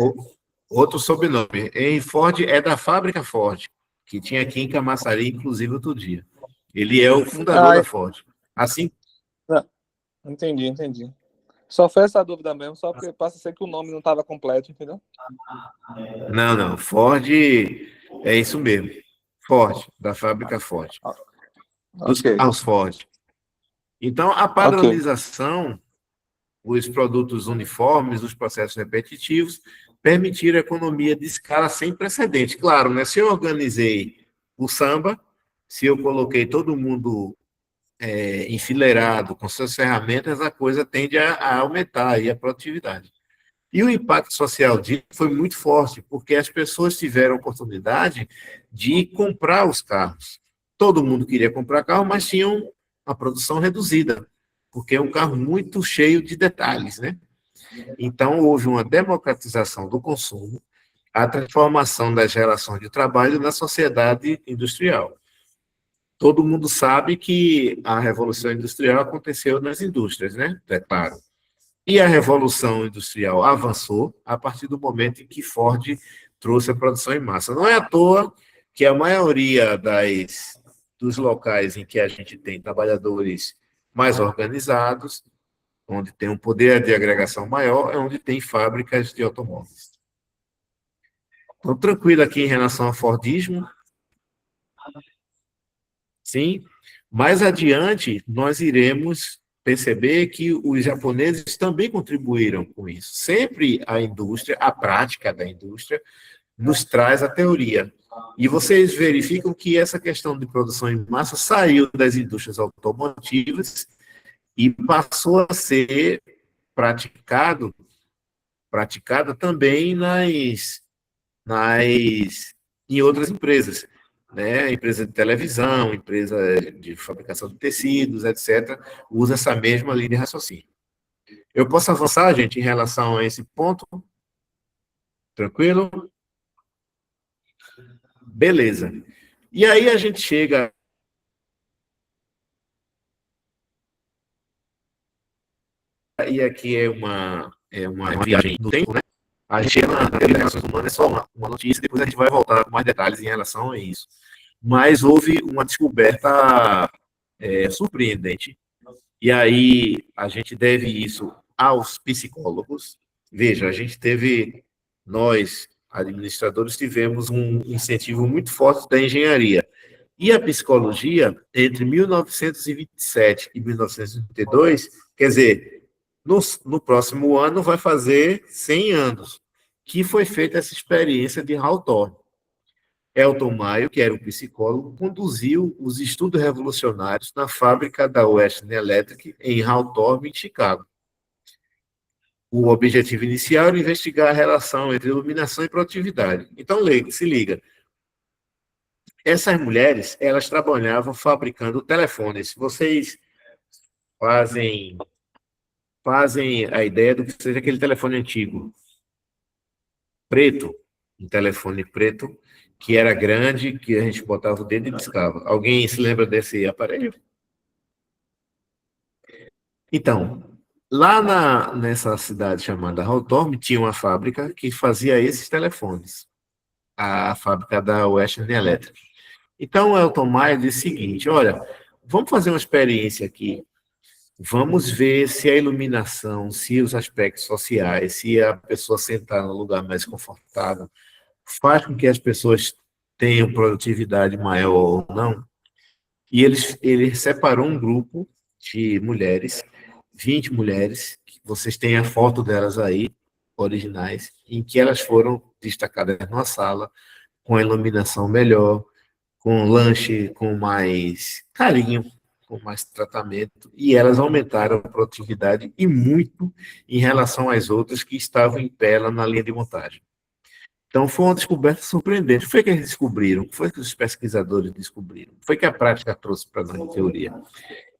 outro sobrenome. Henry Ford é da fábrica Ford, que tinha aqui em Camaçari, inclusive, outro dia. Ele é o fundador da Ford. Assim... Entendi. Só foi essa dúvida mesmo, só porque passa a ser que o nome não estava completo, entendeu? Não. Ford é isso mesmo. Ford, da fábrica Ford. Aos Ford. Então, a padronização, os produtos uniformes, os processos repetitivos, permitiram a economia de escala sem precedente. Claro, né? Se eu organizei o samba, se eu coloquei todo mundo enfileirado com suas ferramentas, a coisa tende a aumentar aí a produtividade. E o impacto social disso foi muito forte, porque as pessoas tiveram oportunidade de comprar os carros. Todo mundo queria comprar carro, mas tinham a produção reduzida, porque é um carro muito cheio de detalhes, né? Então, houve uma democratização do consumo, a transformação das relações de trabalho na sociedade industrial. Todo mundo sabe que a Revolução Industrial aconteceu nas indústrias, né? É claro. E a Revolução Industrial avançou a partir do momento em que Ford trouxe a produção em massa. Não é à toa que a maioria dos locais em que a gente tem trabalhadores mais organizados, onde tem um poder de agregação maior, é onde tem fábricas de automóveis. Então, tranquilo aqui em relação ao Fordismo. Sim. Mais adiante, nós iremos perceber que os japoneses também contribuíram com isso. Sempre a indústria, a prática da indústria, nos traz a teoria. E vocês verificam que essa questão de produção em massa saiu das indústrias automotivas e passou a ser praticada também em outras empresas, né? Empresa de televisão, empresa de fabricação de tecidos, etc., usa essa mesma linha de raciocínio. Eu posso avançar, gente, em relação a esse ponto? Tranquilo? Beleza. E aí a gente chega... E aqui é uma viagem no tempo, né? A gente chega na teoria das relações humanas, é só uma notícia, depois a gente vai voltar com mais detalhes em relação a isso. Mas houve uma descoberta surpreendente. E aí a gente deve isso aos psicólogos. Veja, nós, administradores, tivemos um incentivo muito forte da engenharia. E a psicologia, entre 1927 e 1932, quer dizer, no próximo ano vai fazer 100 anos, que foi feita essa experiência de Hawthorne. Elton Mayo, que era um psicólogo, conduziu os estudos revolucionários na fábrica da Western Electric, em Hawthorne, em Chicago. O objetivo inicial era investigar a relação entre iluminação e produtividade. Então, se liga. Essas mulheres, elas trabalhavam fabricando telefones. Vocês fazem a ideia do que seja aquele telefone antigo. Preto. Um telefone preto, que era grande, que a gente botava o dedo e discava. Alguém se lembra desse aparelho? Então, nessa cidade chamada Hawthorne, tinha uma fábrica que fazia esses telefones. a fábrica da Western Electric. Então, o Elton Maia disse o seguinte, olha, vamos fazer uma experiência aqui, vamos ver se a iluminação, se os aspectos sociais, se a pessoa sentar no lugar mais confortável, faz com que as pessoas tenham produtividade maior ou não. E ele separou um grupo de mulheres, 20 mulheres, que vocês têm a foto delas aí, originais, em que elas foram destacadas numa sala, com a iluminação melhor, com lanche com mais carinho, com mais tratamento, e elas aumentaram a produtividade e muito em relação às outras que estavam em pé lá na linha de montagem. Então, foi uma descoberta surpreendente. O que foi que eles descobriram? O que foi que os pesquisadores descobriram? O que foi que a prática trouxe para nós, em teoria?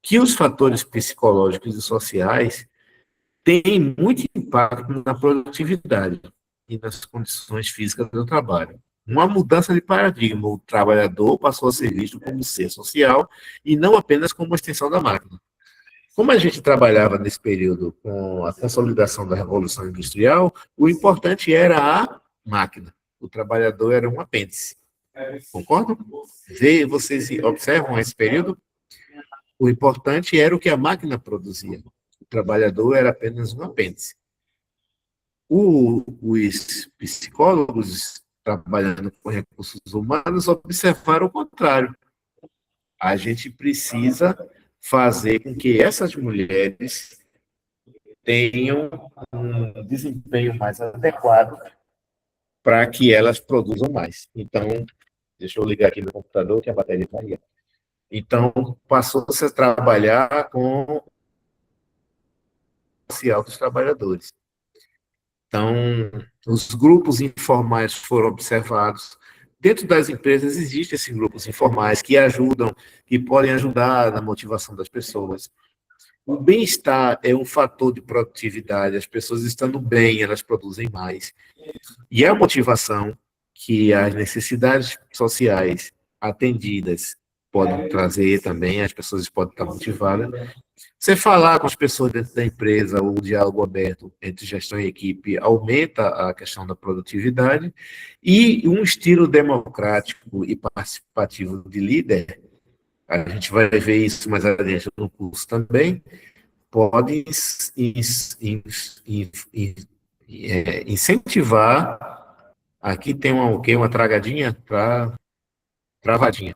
Que os fatores psicológicos e sociais têm muito impacto na produtividade e nas condições físicas do trabalho. Uma mudança de paradigma. O trabalhador passou a ser visto como ser social e não apenas como uma extensão da máquina. Como a gente trabalhava nesse período com a consolidação da Revolução Industrial, o importante era a máquina. O trabalhador era um apêndice. Concordam? Vocês observam esse período? O importante era o que a máquina produzia. O trabalhador era apenas um apêndice. Os psicólogos, trabalhando com recursos humanos, observaram o contrário. A gente precisa fazer com que essas mulheres tenham um desempenho mais adequado para que elas produzam mais. Então, deixa eu ligar aqui no computador, que a bateria está aí. Então, passou-se a trabalhar com o social dos trabalhadores. Então, os grupos informais foram observados. Dentro das empresas existem esses grupos informais que ajudam, que podem ajudar na motivação das pessoas. O bem-estar é um fator de produtividade. As pessoas estando bem, elas produzem mais. E a motivação que as necessidades sociais atendidas podem trazer também, as pessoas podem estar motivadas. Você falar com as pessoas dentro da empresa, o diálogo aberto entre gestão e equipe aumenta a questão da produtividade, e um estilo democrático e participativo de líder, a gente vai ver isso mais adiante no curso também, pode incentivar, aqui tem uma tragadinha, travadinha,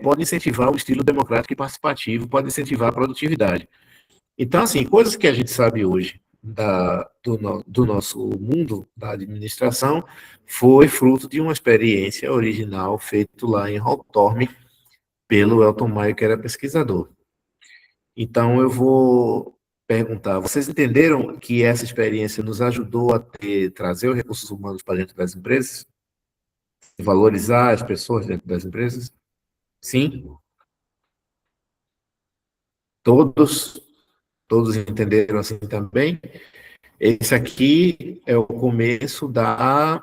pode incentivar o estilo democrático e participativo, pode incentivar a produtividade. Então, assim, coisas que a gente sabe hoje do nosso mundo da administração foi fruto de uma experiência original feita lá em Hawthorne pelo Elton Maia, que era pesquisador. Então, eu vou perguntar, vocês entenderam que essa experiência nos ajudou a trazer os recursos humanos para dentro das empresas? Valorizar as pessoas dentro das empresas? Sim? Todos entenderam assim também? Esse aqui é o começo da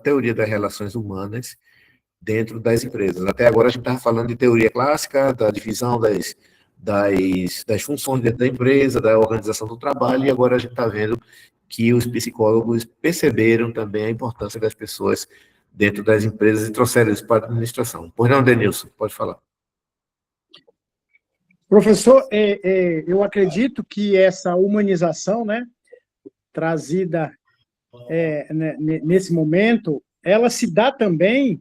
teoria das relações humanas dentro das empresas. Até agora a gente estava falando de teoria clássica, da divisão das funções dentro da empresa, da organização do trabalho, e agora a gente está vendo que os psicólogos perceberam também a importância das pessoas dentro das empresas e trouxeram isso para a administração. Pois não, Denilson, pode falar. Professor, eu acredito que essa humanização, né, trazida nesse momento, ela se dá também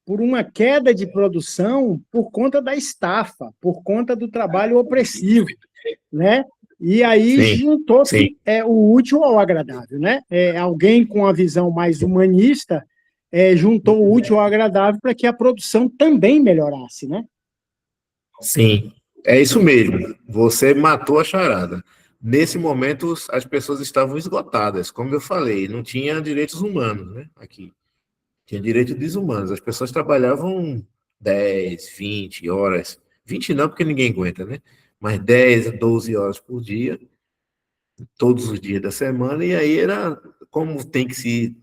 por uma queda de produção por conta da estafa, por conta do trabalho opressivo, né? E aí juntou-se o útil ao agradável, né? Alguém com a visão mais humanista juntou o útil ao agradável para que a produção também melhorasse, né? Sim, é isso mesmo. Você matou a charada. Nesse momento, as pessoas estavam esgotadas, como eu falei, não tinha direitos humanos, né? Aqui. Tinha direitos desumanos. As pessoas trabalhavam 10, 20 horas. 20 não, porque ninguém aguenta, né? Mas 10, 12 horas por dia, todos os dias da semana, e aí era como tem que se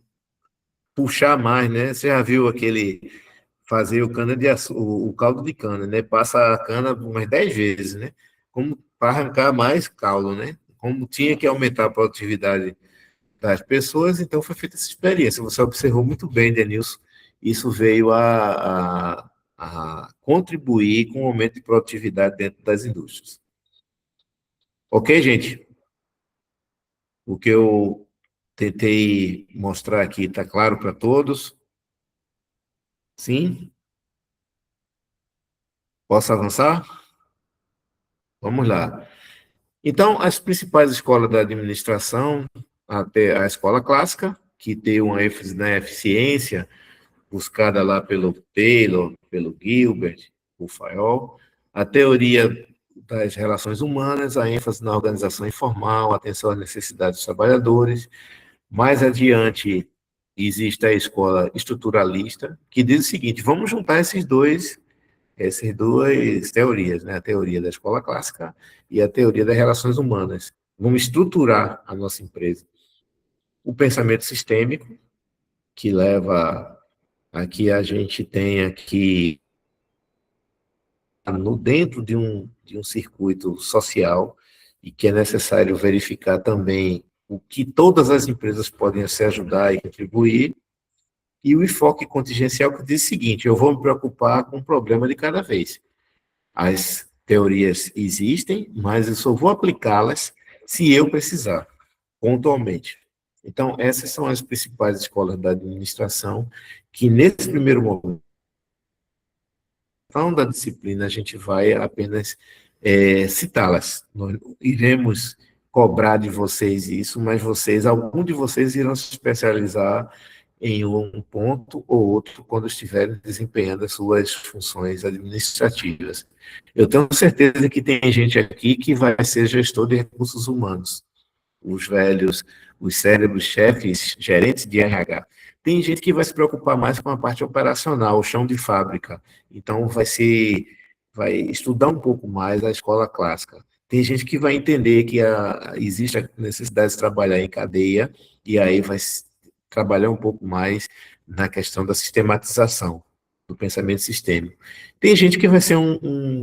puxar mais, né? Você já viu fazer o caldo de cana, né? Passa a cana umas 10 vezes, né? Como para arrancar mais caldo, né? como tinha que aumentar a produtividade das pessoas, então foi feita essa experiência. Você observou muito bem, Denilson, isso veio a contribuir com o aumento de produtividade dentro das indústrias. Ok, gente? O que eu tentei mostrar aqui está claro para todos? Sim? Posso avançar? Vamos lá. Então, as principais escolas da administração, até a escola clássica, que tem uma ênfase na eficiência, buscada lá pelo Taylor, pelo Gilbert, o Fayol, a teoria das relações humanas, a ênfase na organização informal, atenção às necessidades dos trabalhadores. Mais adiante, existe a escola estruturalista, que diz o seguinte: vamos juntar essas duas teorias, né? A teoria da escola clássica e a teoria das relações humanas. Vamos estruturar a nossa empresa. O pensamento sistêmico, que leva a que a gente tenha que, dentro de um circuito social, e que é necessário verificar também o que todas as empresas podem se ajudar e contribuir, e o enfoque contingencial, que diz o seguinte: eu vou me preocupar com um problema de cada vez. As teorias existem, mas eu só vou aplicá-las se eu precisar, pontualmente. Então, essas são as principais escolas da administração, que nesse primeiro momento da disciplina a gente vai apenas citá-las. Nós iremos cobrar de vocês isso, mas algum de vocês irão se especializar em um ponto ou outro quando estiverem desempenhando as suas funções administrativas. Eu tenho certeza que tem gente aqui que vai ser gestor de recursos humanos, os velhos, os cérebros chefes, gerentes de RH. Tem gente que vai se preocupar mais com a parte operacional, o chão de fábrica. Então, vai estudar um pouco mais a escola clássica. Tem gente que vai entender que existe a necessidade de trabalhar em cadeia, e aí vai trabalhar um pouco mais na questão da sistematização, do pensamento sistêmico. Tem gente que vai ser um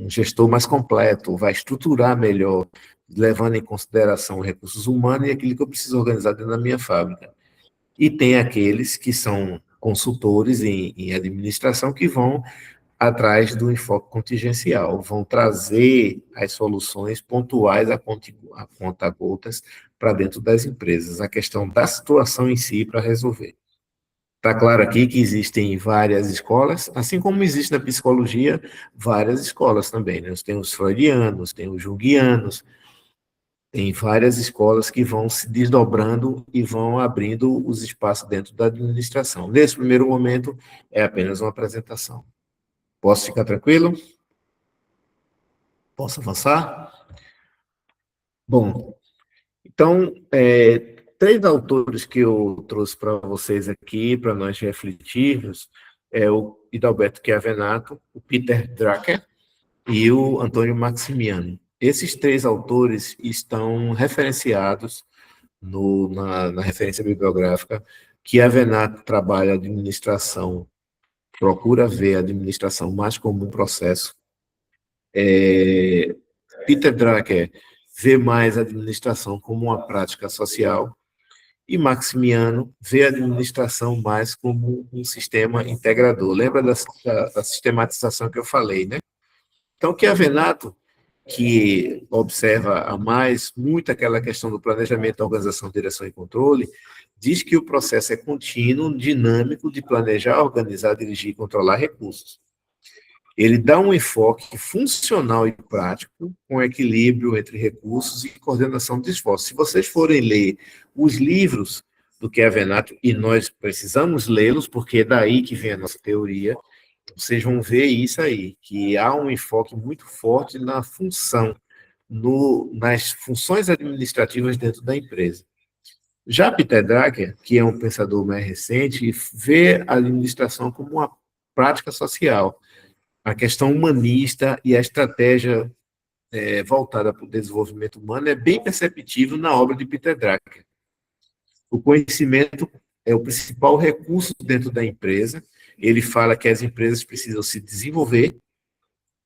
gestor mais completo, vai estruturar melhor, levando em consideração recursos humanos e aquilo que eu preciso organizar dentro da minha fábrica. E tem aqueles que são consultores em administração que vão atrás do enfoque contingencial, vão trazer as soluções pontuais a conta-gotas para dentro das empresas, a questão da situação em si para resolver. Está claro aqui que existem várias escolas, assim como existe na psicologia várias escolas também, né? Tem os freudianos, tem os junguianos, tem várias escolas que vão se desdobrando e vão abrindo os espaços dentro da administração. Nesse primeiro momento, é apenas uma apresentação. Posso ficar tranquilo? Posso avançar? Bom, então, três autores que eu trouxe para vocês aqui, para nós refletirmos, é o Hidalberto Chiavenato, o Peter Drucker e o Antônio Maximiano. Esses três autores estão referenciados na referência bibliográfica. Chiavenato trabalha a administração, procura ver a administração mais como um processo. Peter Drucker vê mais a administração como uma prática social, e Maximiano vê a administração mais como um sistema integrador. Lembra da sistematização que eu falei, né? Então, Chiavenato, que observa a mais muito aquela questão do planejamento, organização, direção e controle, diz que o processo é contínuo, dinâmico, de planejar, organizar, dirigir e controlar recursos. Ele dá um enfoque funcional e prático, com equilíbrio entre recursos e coordenação de esforços. Se vocês forem ler os livros do Chiavenato, e nós precisamos lê-los, porque é daí que vem a nossa teoria, vocês vão ver isso aí, que há um enfoque muito forte na função, nas funções administrativas dentro da empresa. Já Peter Drucker, que é um pensador mais recente, vê a administração como uma prática social. A questão humanista e a estratégia voltada para o desenvolvimento humano é bem perceptível na obra de Peter Drucker. O conhecimento é o principal recurso dentro da empresa. Ele fala que as empresas precisam se desenvolver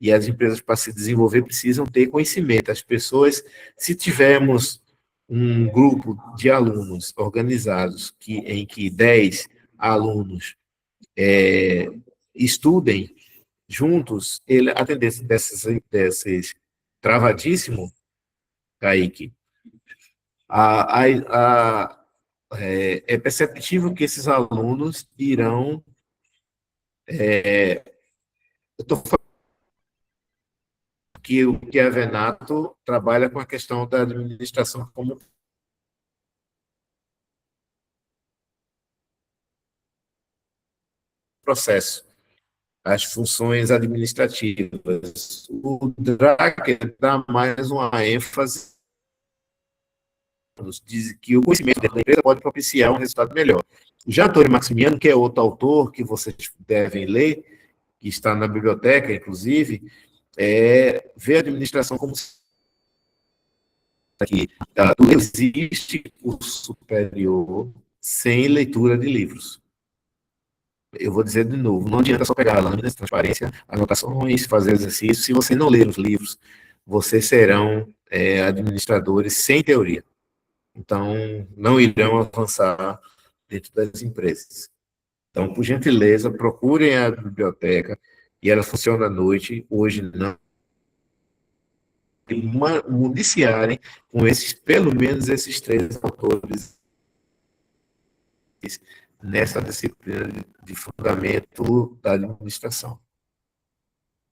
E as empresas, para se desenvolver, precisam ter conhecimento. As pessoas, se tivermos um grupo de alunos organizados em que 10 alunos estudem juntos, a tendência desses travadíssimo, Kaique, é perceptível que esses alunos irão. Eu estou falando que o que a Venato trabalha com a questão da administração como processo, as funções administrativas. O Drucker dá mais uma ênfase, diz que o conhecimento da empresa pode propiciar um resultado melhor. Já Antônio Maximiano, que é outro autor que vocês devem ler, que está na biblioteca, inclusive, vê a administração como que não existe curso superior sem leitura de livros. Eu vou dizer de novo, não adianta só pegar lâminas, transparência, anotações, fazer exercício. Se você não ler os livros, vocês serão administradores sem teoria. Então, não irão avançar dentro das empresas. Então, por gentileza, procurem a biblioteca, e ela funciona à noite, hoje não. Mundiciarem com pelo menos esses 3 autores nessa disciplina de fundamento da administração.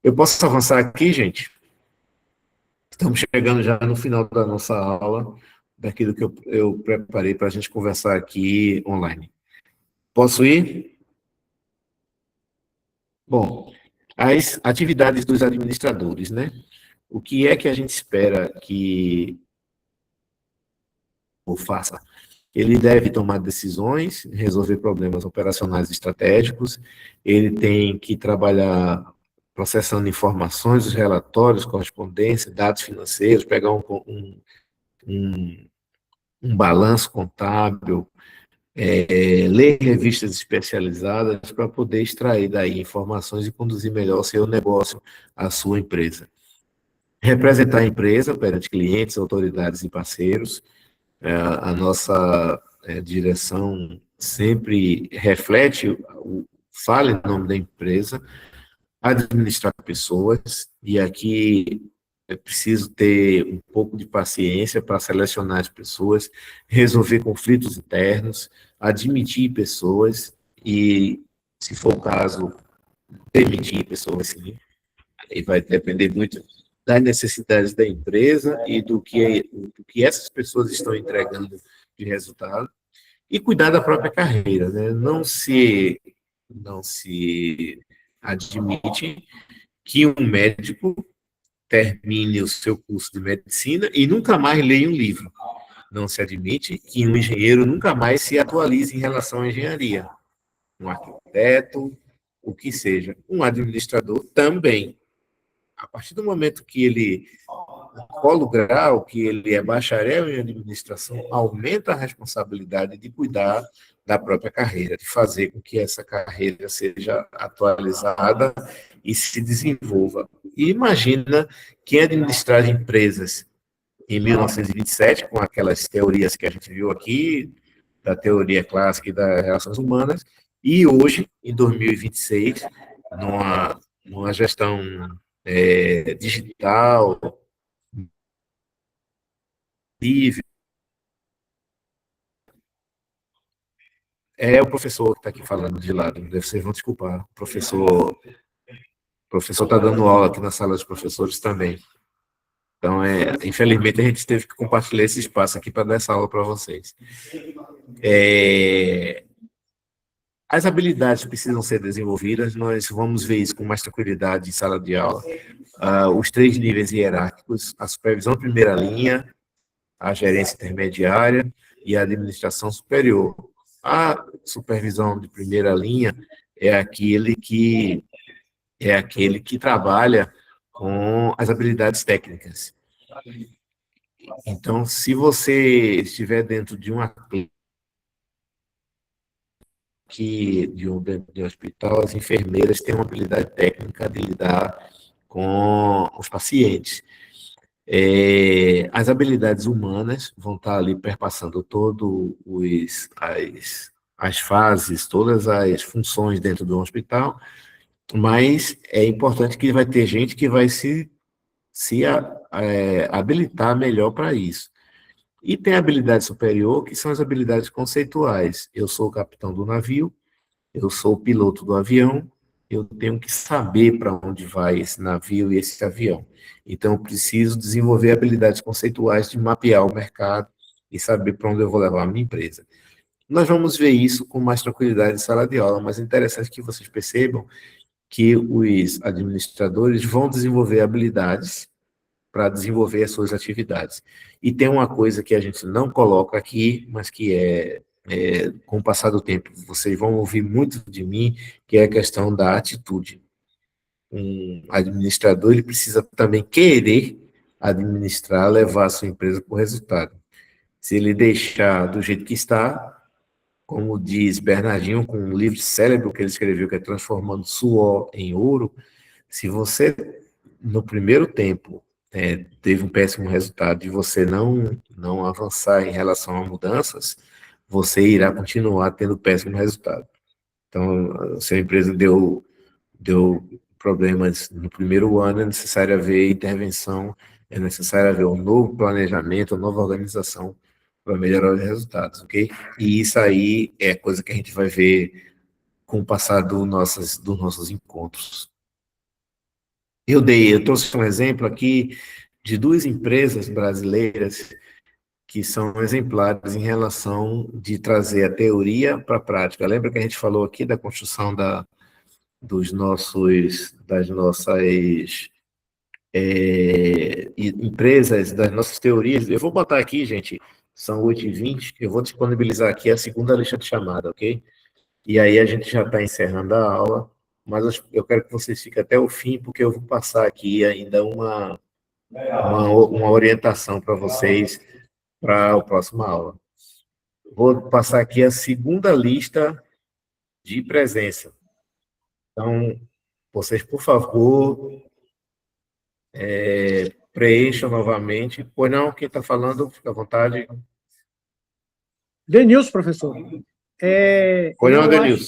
Eu posso avançar aqui, gente? Estamos chegando já no final da nossa aula, daquilo que eu preparei para a gente conversar aqui online. Posso ir? Bom, as atividades dos administradores, né? O que é que a gente espera que o faça? Ele deve tomar decisões, resolver problemas operacionais e estratégicos, ele tem que trabalhar processando informações, os relatórios, correspondência, dados financeiros, pegar um balanço contábil, ler revistas especializadas para poder extrair daí informações e conduzir melhor o seu negócio, a sua empresa. Representar a empresa perante clientes, autoridades e parceiros. A nossa direção sempre reflete, fala em nome da empresa, administrar pessoas, e aqui é preciso ter um pouco de paciência para selecionar as pessoas, resolver conflitos internos, admitir pessoas e, se for o caso, demitir pessoas, sim. Aí vai depender muito das necessidades da empresa e do que essas pessoas estão entregando de resultado, e cuidar da própria carreira, né? Não se admite que um médico termine o seu curso de medicina e nunca mais leia um livro. Não se admite que um engenheiro nunca mais se atualize em relação à engenharia. Um arquiteto, o que seja. Um administrador também. A partir do momento que ele cola o grau, que ele é bacharel em administração, aumenta a responsabilidade de cuidar da própria carreira, de fazer com que essa carreira seja atualizada e se desenvolva. E imagina quem administrar empresas em 1927, com aquelas teorias que a gente viu aqui, da teoria clássica e das relações humanas, e hoje, em 2026, numa gestão digital, livre. É o professor que está aqui falando de lado, vocês vão desculpar. O professor está dando aula aqui na sala dos professores também. Então, infelizmente, a gente teve que compartilhar esse espaço aqui para dar essa aula para vocês. As habilidades precisam ser desenvolvidas, nós vamos ver isso com mais tranquilidade em sala de aula. Os 3 níveis hierárquicos, a supervisão de primeira linha, a gerência intermediária e a administração superior. A supervisão de primeira linha é aquele que trabalha com as habilidades técnicas. Então, se você estiver dentro de uma de um hospital, as enfermeiras têm uma habilidade técnica de lidar com os pacientes. As habilidades humanas vão estar ali perpassando todas as fases, todas as funções dentro do hospital, mas é importante que vai ter gente que vai se habilitar melhor para isso. E tem a habilidade superior, que são as habilidades conceituais. Eu sou o capitão do navio, eu sou o piloto do avião, eu tenho que saber para onde vai esse navio e esse avião. Então, eu preciso desenvolver habilidades conceituais de mapear o mercado e saber para onde eu vou levar a minha empresa. Nós vamos ver isso com mais tranquilidade em sala de aula, mas é interessante que vocês percebam que os administradores vão desenvolver habilidades para desenvolver as suas atividades. E tem uma coisa que a gente não coloca aqui, mas que com o passar do tempo, vocês vão ouvir muito de mim, que é a questão da atitude. Um administrador, ele precisa também querer administrar, levar a sua empresa para o resultado. Se ele deixar do jeito que está, como diz Bernardinho, com um livro célebre que ele escreveu, que é Transformando Suor em Ouro, se você, no primeiro tempo, teve um péssimo resultado e você não avançar em relação a mudanças, você irá continuar tendo péssimo resultado. Então, se a empresa deu problemas no primeiro ano, é necessário haver intervenção, é necessário haver um novo planejamento, uma nova organização para melhorar os resultados, ok? E isso aí é coisa que a gente vai ver com o passar dos nossos encontros. Eu trouxe um exemplo aqui de 2 empresas brasileiras que são exemplares em relação de trazer a teoria para a prática. Lembra que a gente falou aqui da construção das nossas empresas, das nossas teorias? Eu vou botar aqui, gente, são 8h20, eu vou disponibilizar aqui a segunda lista de chamada, ok? E aí a gente já está encerrando a aula, mas eu quero que vocês fiquem até o fim, porque eu vou passar aqui ainda uma orientação para vocês para a próxima aula. Vou passar aqui a segunda lista de presença. Então, vocês, por favor, preencham novamente. Pois não, quem está falando, fica à vontade. Denilson, professor. Pois não, Eu Denilson.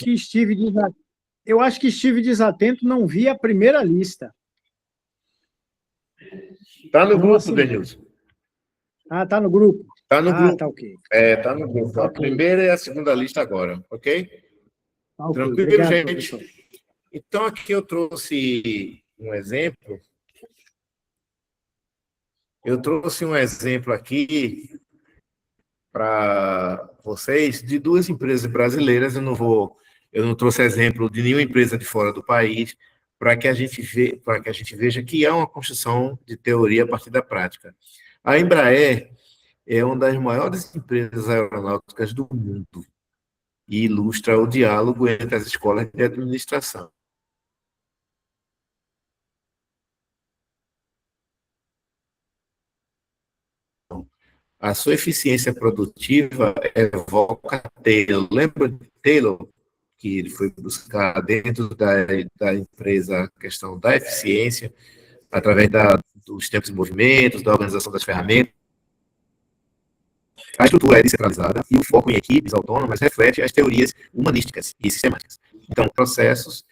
acho que estive desatento, não vi a primeira lista. Está no grupo, Denilson. Ah, está no grupo. Está no grupo. Tá ok. Está no grupo. A primeira e a segunda lista agora, ok? Tá okay. Tranquilo, Obrigado, gente? professor. Então, aqui eu trouxe um exemplo. Eu trouxe um exemplo aqui para vocês de 2 empresas brasileiras. Eu não trouxe exemplo de nenhuma empresa de fora do país, para que a gente veja que há uma construção de teoria a partir da prática. A Embraer é uma das maiores empresas aeronáuticas do mundo e ilustra o diálogo entre as escolas de administração. A sua eficiência produtiva evoca Taylor. Lembra de Taylor, que ele foi buscar dentro da empresa a questão da eficiência, através dos tempos de movimentos, da organização das ferramentas? A estrutura é descentralizada e o foco em equipes autônomas reflete as teorias humanísticas e sistemáticas. Então, processos,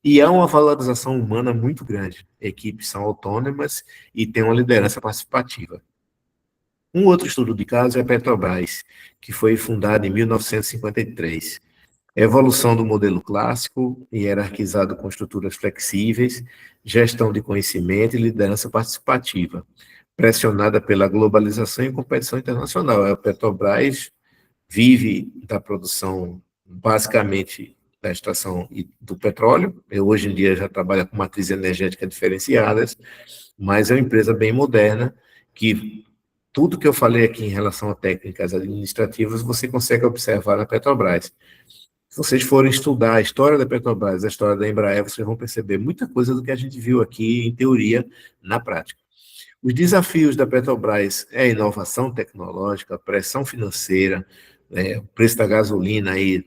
e há uma valorização humana muito grande. Equipes são autônomas e têm uma liderança participativa. Um outro estudo de caso é a Petrobras, que foi fundada em 1953. Evolução do modelo clássico, hierarquizado com estruturas flexíveis, gestão de conhecimento e liderança participativa, pressionada pela globalização e competição internacional. A Petrobras vive da produção, basicamente, da extração do petróleo. Hoje em dia já trabalha com matrizes energéticas diferenciadas, mas é uma empresa bem moderna, que tudo que eu falei aqui em relação a técnicas administrativas, você consegue observar na Petrobras. Se vocês forem estudar a história da Petrobras, a história da Embraer, vocês vão perceber muita coisa do que a gente viu aqui em teoria, na prática. Os desafios da Petrobras é a inovação tecnológica, a pressão financeira, o preço da gasolina aí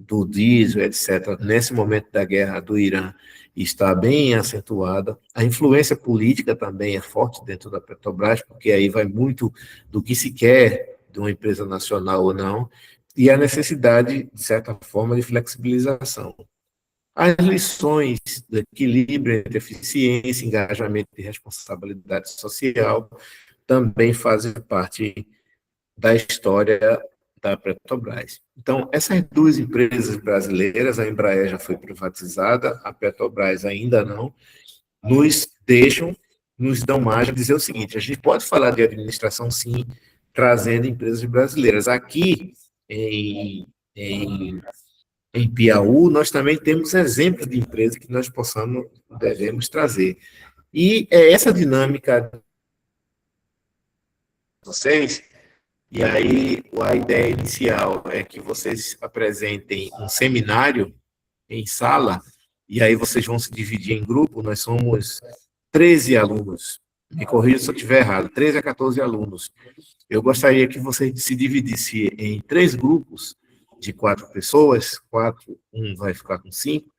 do diesel, etc., nesse momento da guerra do Irã, está bem acentuada. A influência política também é forte dentro da Petrobras, porque aí vai muito do que se quer de uma empresa nacional ou não, e a necessidade, de certa forma, de flexibilização. As lições do equilíbrio entre eficiência, engajamento e responsabilidade social também fazem parte da história da Petrobras. Então, essas duas empresas brasileiras, a Embraer já foi privatizada, a Petrobras ainda não, nos dão margem de dizer o seguinte: a gente pode falar de administração, sim, trazendo empresas brasileiras. Aqui, em Piauí, nós também temos exemplos de empresas que nós devemos trazer. E é essa dinâmica de vocês. E aí, a ideia inicial é que vocês apresentem um seminário em sala, e aí vocês vão se dividir em grupo. Nós somos 13 alunos, me corrija se eu estiver errado, 13 a 14 alunos. Eu gostaria que vocês se dividissem em 3 grupos de 4 pessoas, um vai ficar com 5,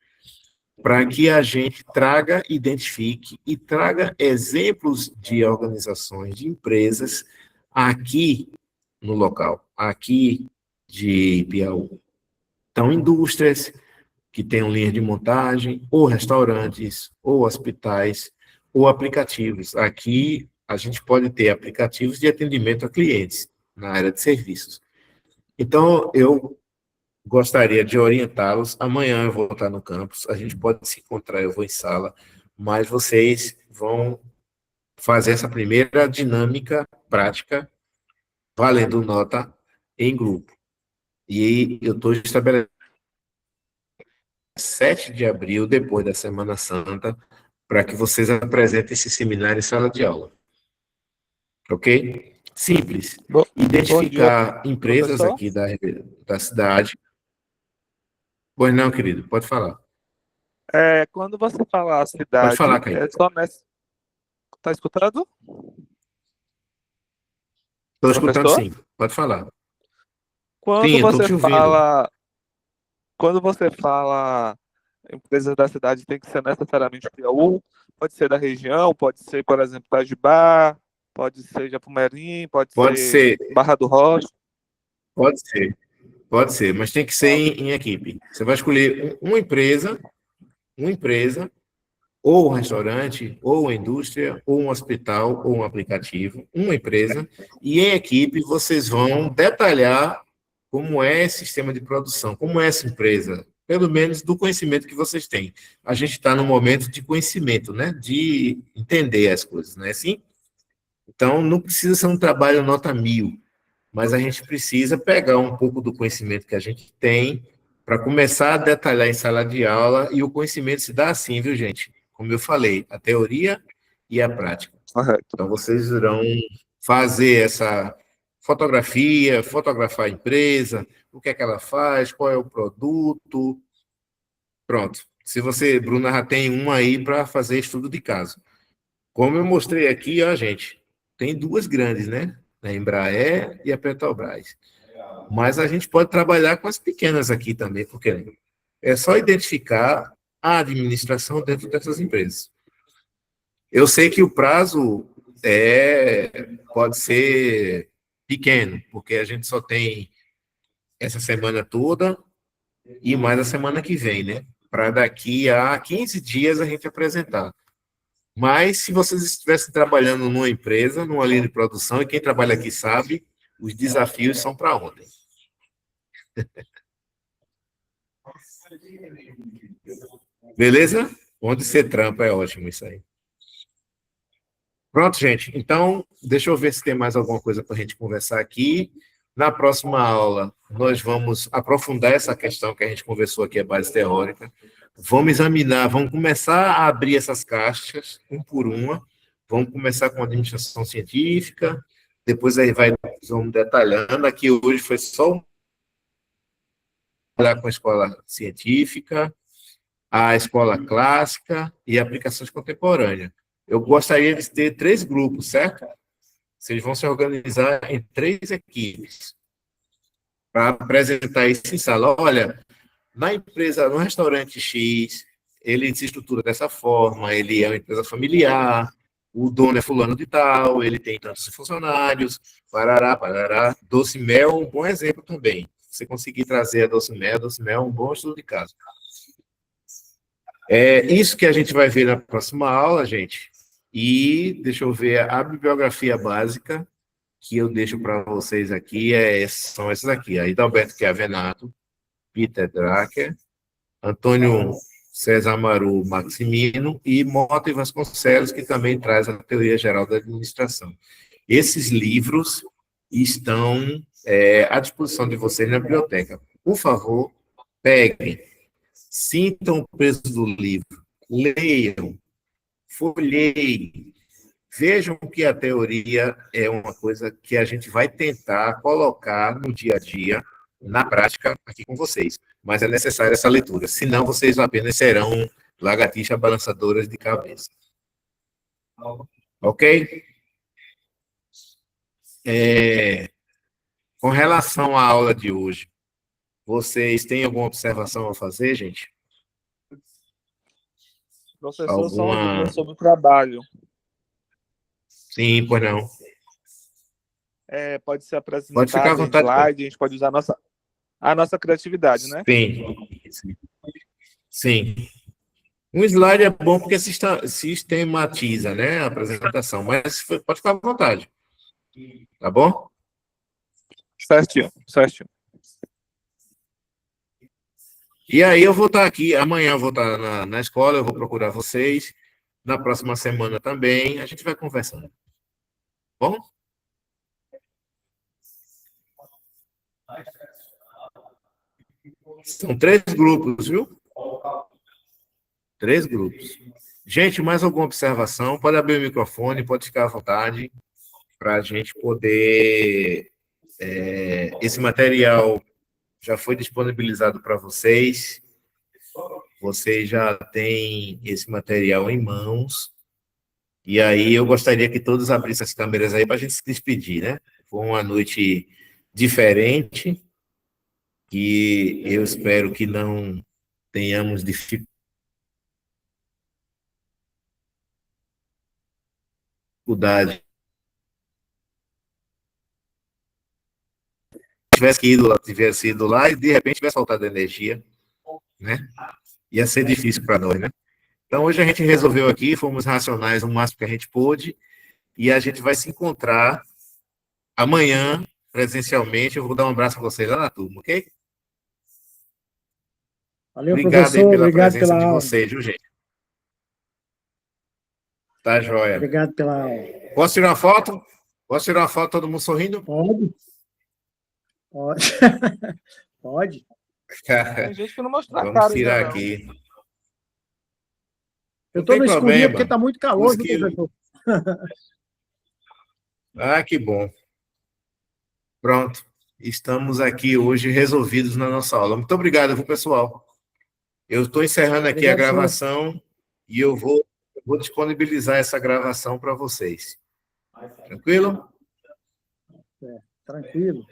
para que a gente traga, identifique e traga exemplos de organizações, de empresas aqui no local, aqui de Piauí. Então, indústrias que tenham linhas de montagem, ou restaurantes, ou hospitais, ou aplicativos. Aqui, a gente pode ter aplicativos de atendimento a clientes, na área de serviços. Então, eu gostaria de orientá-los. Amanhã eu vou estar no campus, a gente pode se encontrar, eu vou em sala, mas vocês vão fazer essa primeira dinâmica prática, valendo nota em grupo. E eu estou estabelecendo 7 de abril, depois da Semana Santa, para que vocês apresentem esse seminário em sala de aula. Ok? Simples. Identificar empresas professor. aqui da cidade. Pois não, querido, pode falar. Quando você fala a cidade, Pode falar, Caio. é só nessa. Tá escutando? Estou escutando, Professor? sim. Pode falar. Quando Sim, eu estou você te ouvindo. quando você fala empresas da cidade, tem que ser necessariamente Piauí, pode ser da região, pode ser, por exemplo, Itajubá, pode ser Japumerim, pode ser Barra do Rocha. Pode ser, mas tem que ser em equipe. Você vai escolher uma empresa, ou um restaurante, ou uma indústria, ou um hospital, ou um aplicativo, uma empresa, e em equipe vocês vão detalhar como é esse sistema de produção, como é essa empresa, pelo menos do conhecimento que vocês têm. A gente está no momento de conhecimento, né? De entender as coisas, não é assim? Então, não precisa ser um trabalho nota 1000, mas a gente precisa pegar um pouco do conhecimento que a gente tem para começar a detalhar em sala de aula, e o conhecimento se dá assim, viu, gente? Como eu falei, a teoria e a prática. Correto. Então, vocês irão fazer essa fotografia, fotografar a empresa, o que é que ela faz, qual é o produto. Pronto. Se você, Bruna, já tem uma aí para fazer estudo de caso. Como eu mostrei aqui, ó, gente, tem 2 grandes, né? A Embraer e a Petrobras. Mas a gente pode trabalhar com as pequenas aqui também, porque é só identificar a administração dentro dessas empresas. Eu sei que o prazo pode ser pequeno, porque a gente só tem essa semana toda e mais a semana que vem, né? Para daqui a 15 dias a gente apresentar. Mas se vocês estivessem trabalhando numa empresa, numa linha de produção, e quem trabalha aqui sabe, os desafios são para ontem. Beleza? Onde você trampa é ótimo isso aí. Pronto, gente. Então, deixa eu ver se tem mais alguma coisa para a gente conversar aqui. Na próxima aula, nós vamos aprofundar essa questão que a gente conversou aqui, a base teórica. Vamos examinar, vamos começar a abrir essas caixas, um por uma. Vamos começar com a administração científica, depois aí vamos detalhando. Aqui hoje foi só trabalhar com a escola científica, a escola clássica e aplicações contemporâneas. Eu gostaria de ter 3 grupos, certo? Vocês vão se organizar em 3 equipes para apresentar isso em sala. Olha, na empresa, no restaurante X, ele se estrutura dessa forma, ele é uma empresa familiar, o dono é fulano de tal, ele tem tantos funcionários, parará, parará. Doce Mel é um bom exemplo também. Se você conseguir trazer a Doce Mel é um bom estudo de caso. É isso que a gente vai ver na próxima aula, gente. E deixa eu ver a bibliografia básica que eu deixo para vocês aqui são essas aqui: a Adalberto Chiavenato, Peter Drucker, Antônio César Maru Maximino e Mota e Vasconcelos, que também traz a Teoria Geral da Administração. Esses livros estão à disposição de vocês na biblioteca. Por favor, peguem, sintam o peso do livro, leiam, folheiem, vejam que a teoria é uma coisa que a gente vai tentar colocar no dia a dia, na prática, aqui com vocês. Mas é necessária essa leitura, senão vocês apenas serão lagartixas balançadoras de cabeça. Ok? Com relação à aula de hoje, vocês têm alguma observação a fazer, gente? Professor, só uma dúvida sobre o trabalho. Sim, pois não. Pode ser apresentado Pode ficar à vontade. slide, a gente pode usar a nossa criatividade, né? Sim. Sim. Um slide é bom porque sistematiza, né, a apresentação, mas pode ficar à vontade. Tá bom? Certinho. E aí eu vou estar aqui, amanhã eu vou estar na escola, eu vou procurar vocês, na próxima semana também, a gente vai conversando. Bom? São 3 grupos, viu? 3 grupos. Gente, mais alguma observação? Pode abrir o microfone, pode ficar à vontade, para a gente poder... esse material já foi disponibilizado para vocês. Vocês já têm esse material em mãos. E aí eu gostaria que todos abrissem as câmeras aí para a gente se despedir, né? Foi uma noite diferente, que eu espero que não tenhamos dificuldade. Tivesse ido lá e de repente tivesse faltado energia, né? Ia ser difícil para nós, né? Então hoje a gente resolveu aqui, fomos racionais o máximo que a gente pôde, e a gente vai se encontrar amanhã, presencialmente. Eu vou dar um abraço para vocês lá na turma, ok? Valeu, Obrigado professor. aí pela Obrigado presença pela de aula. vocês, viu, gente? Tá joia. Obrigado pela aula. Posso tirar uma foto? Posso tirar uma foto, todo mundo sorrindo? Pode. Pode. Tem gente que não mostra a Vamos cara tirar ainda, não. aqui. Eu Não estou tem no escurinho problema. porque está muito calor, viu, Esquilo. professor? Ah, que bom. Pronto. Estamos aqui hoje resolvidos na nossa aula. Muito obrigado, viu, pessoal? Eu estou encerrando aqui a Obrigado, senhor. gravação e eu vou disponibilizar essa gravação para vocês. Tranquilo? Tranquilo.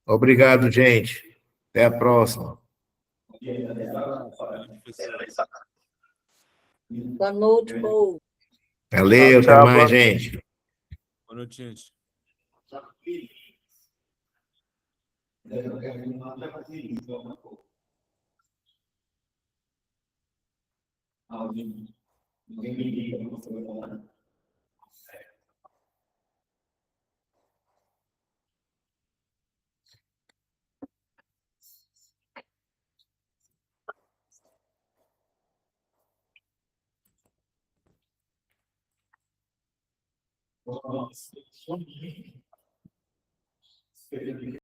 Obrigado, gente. Até a próxima. Boa noite, povo. Valeu, até Tchau, mais, boa gente. Boa noite, gente.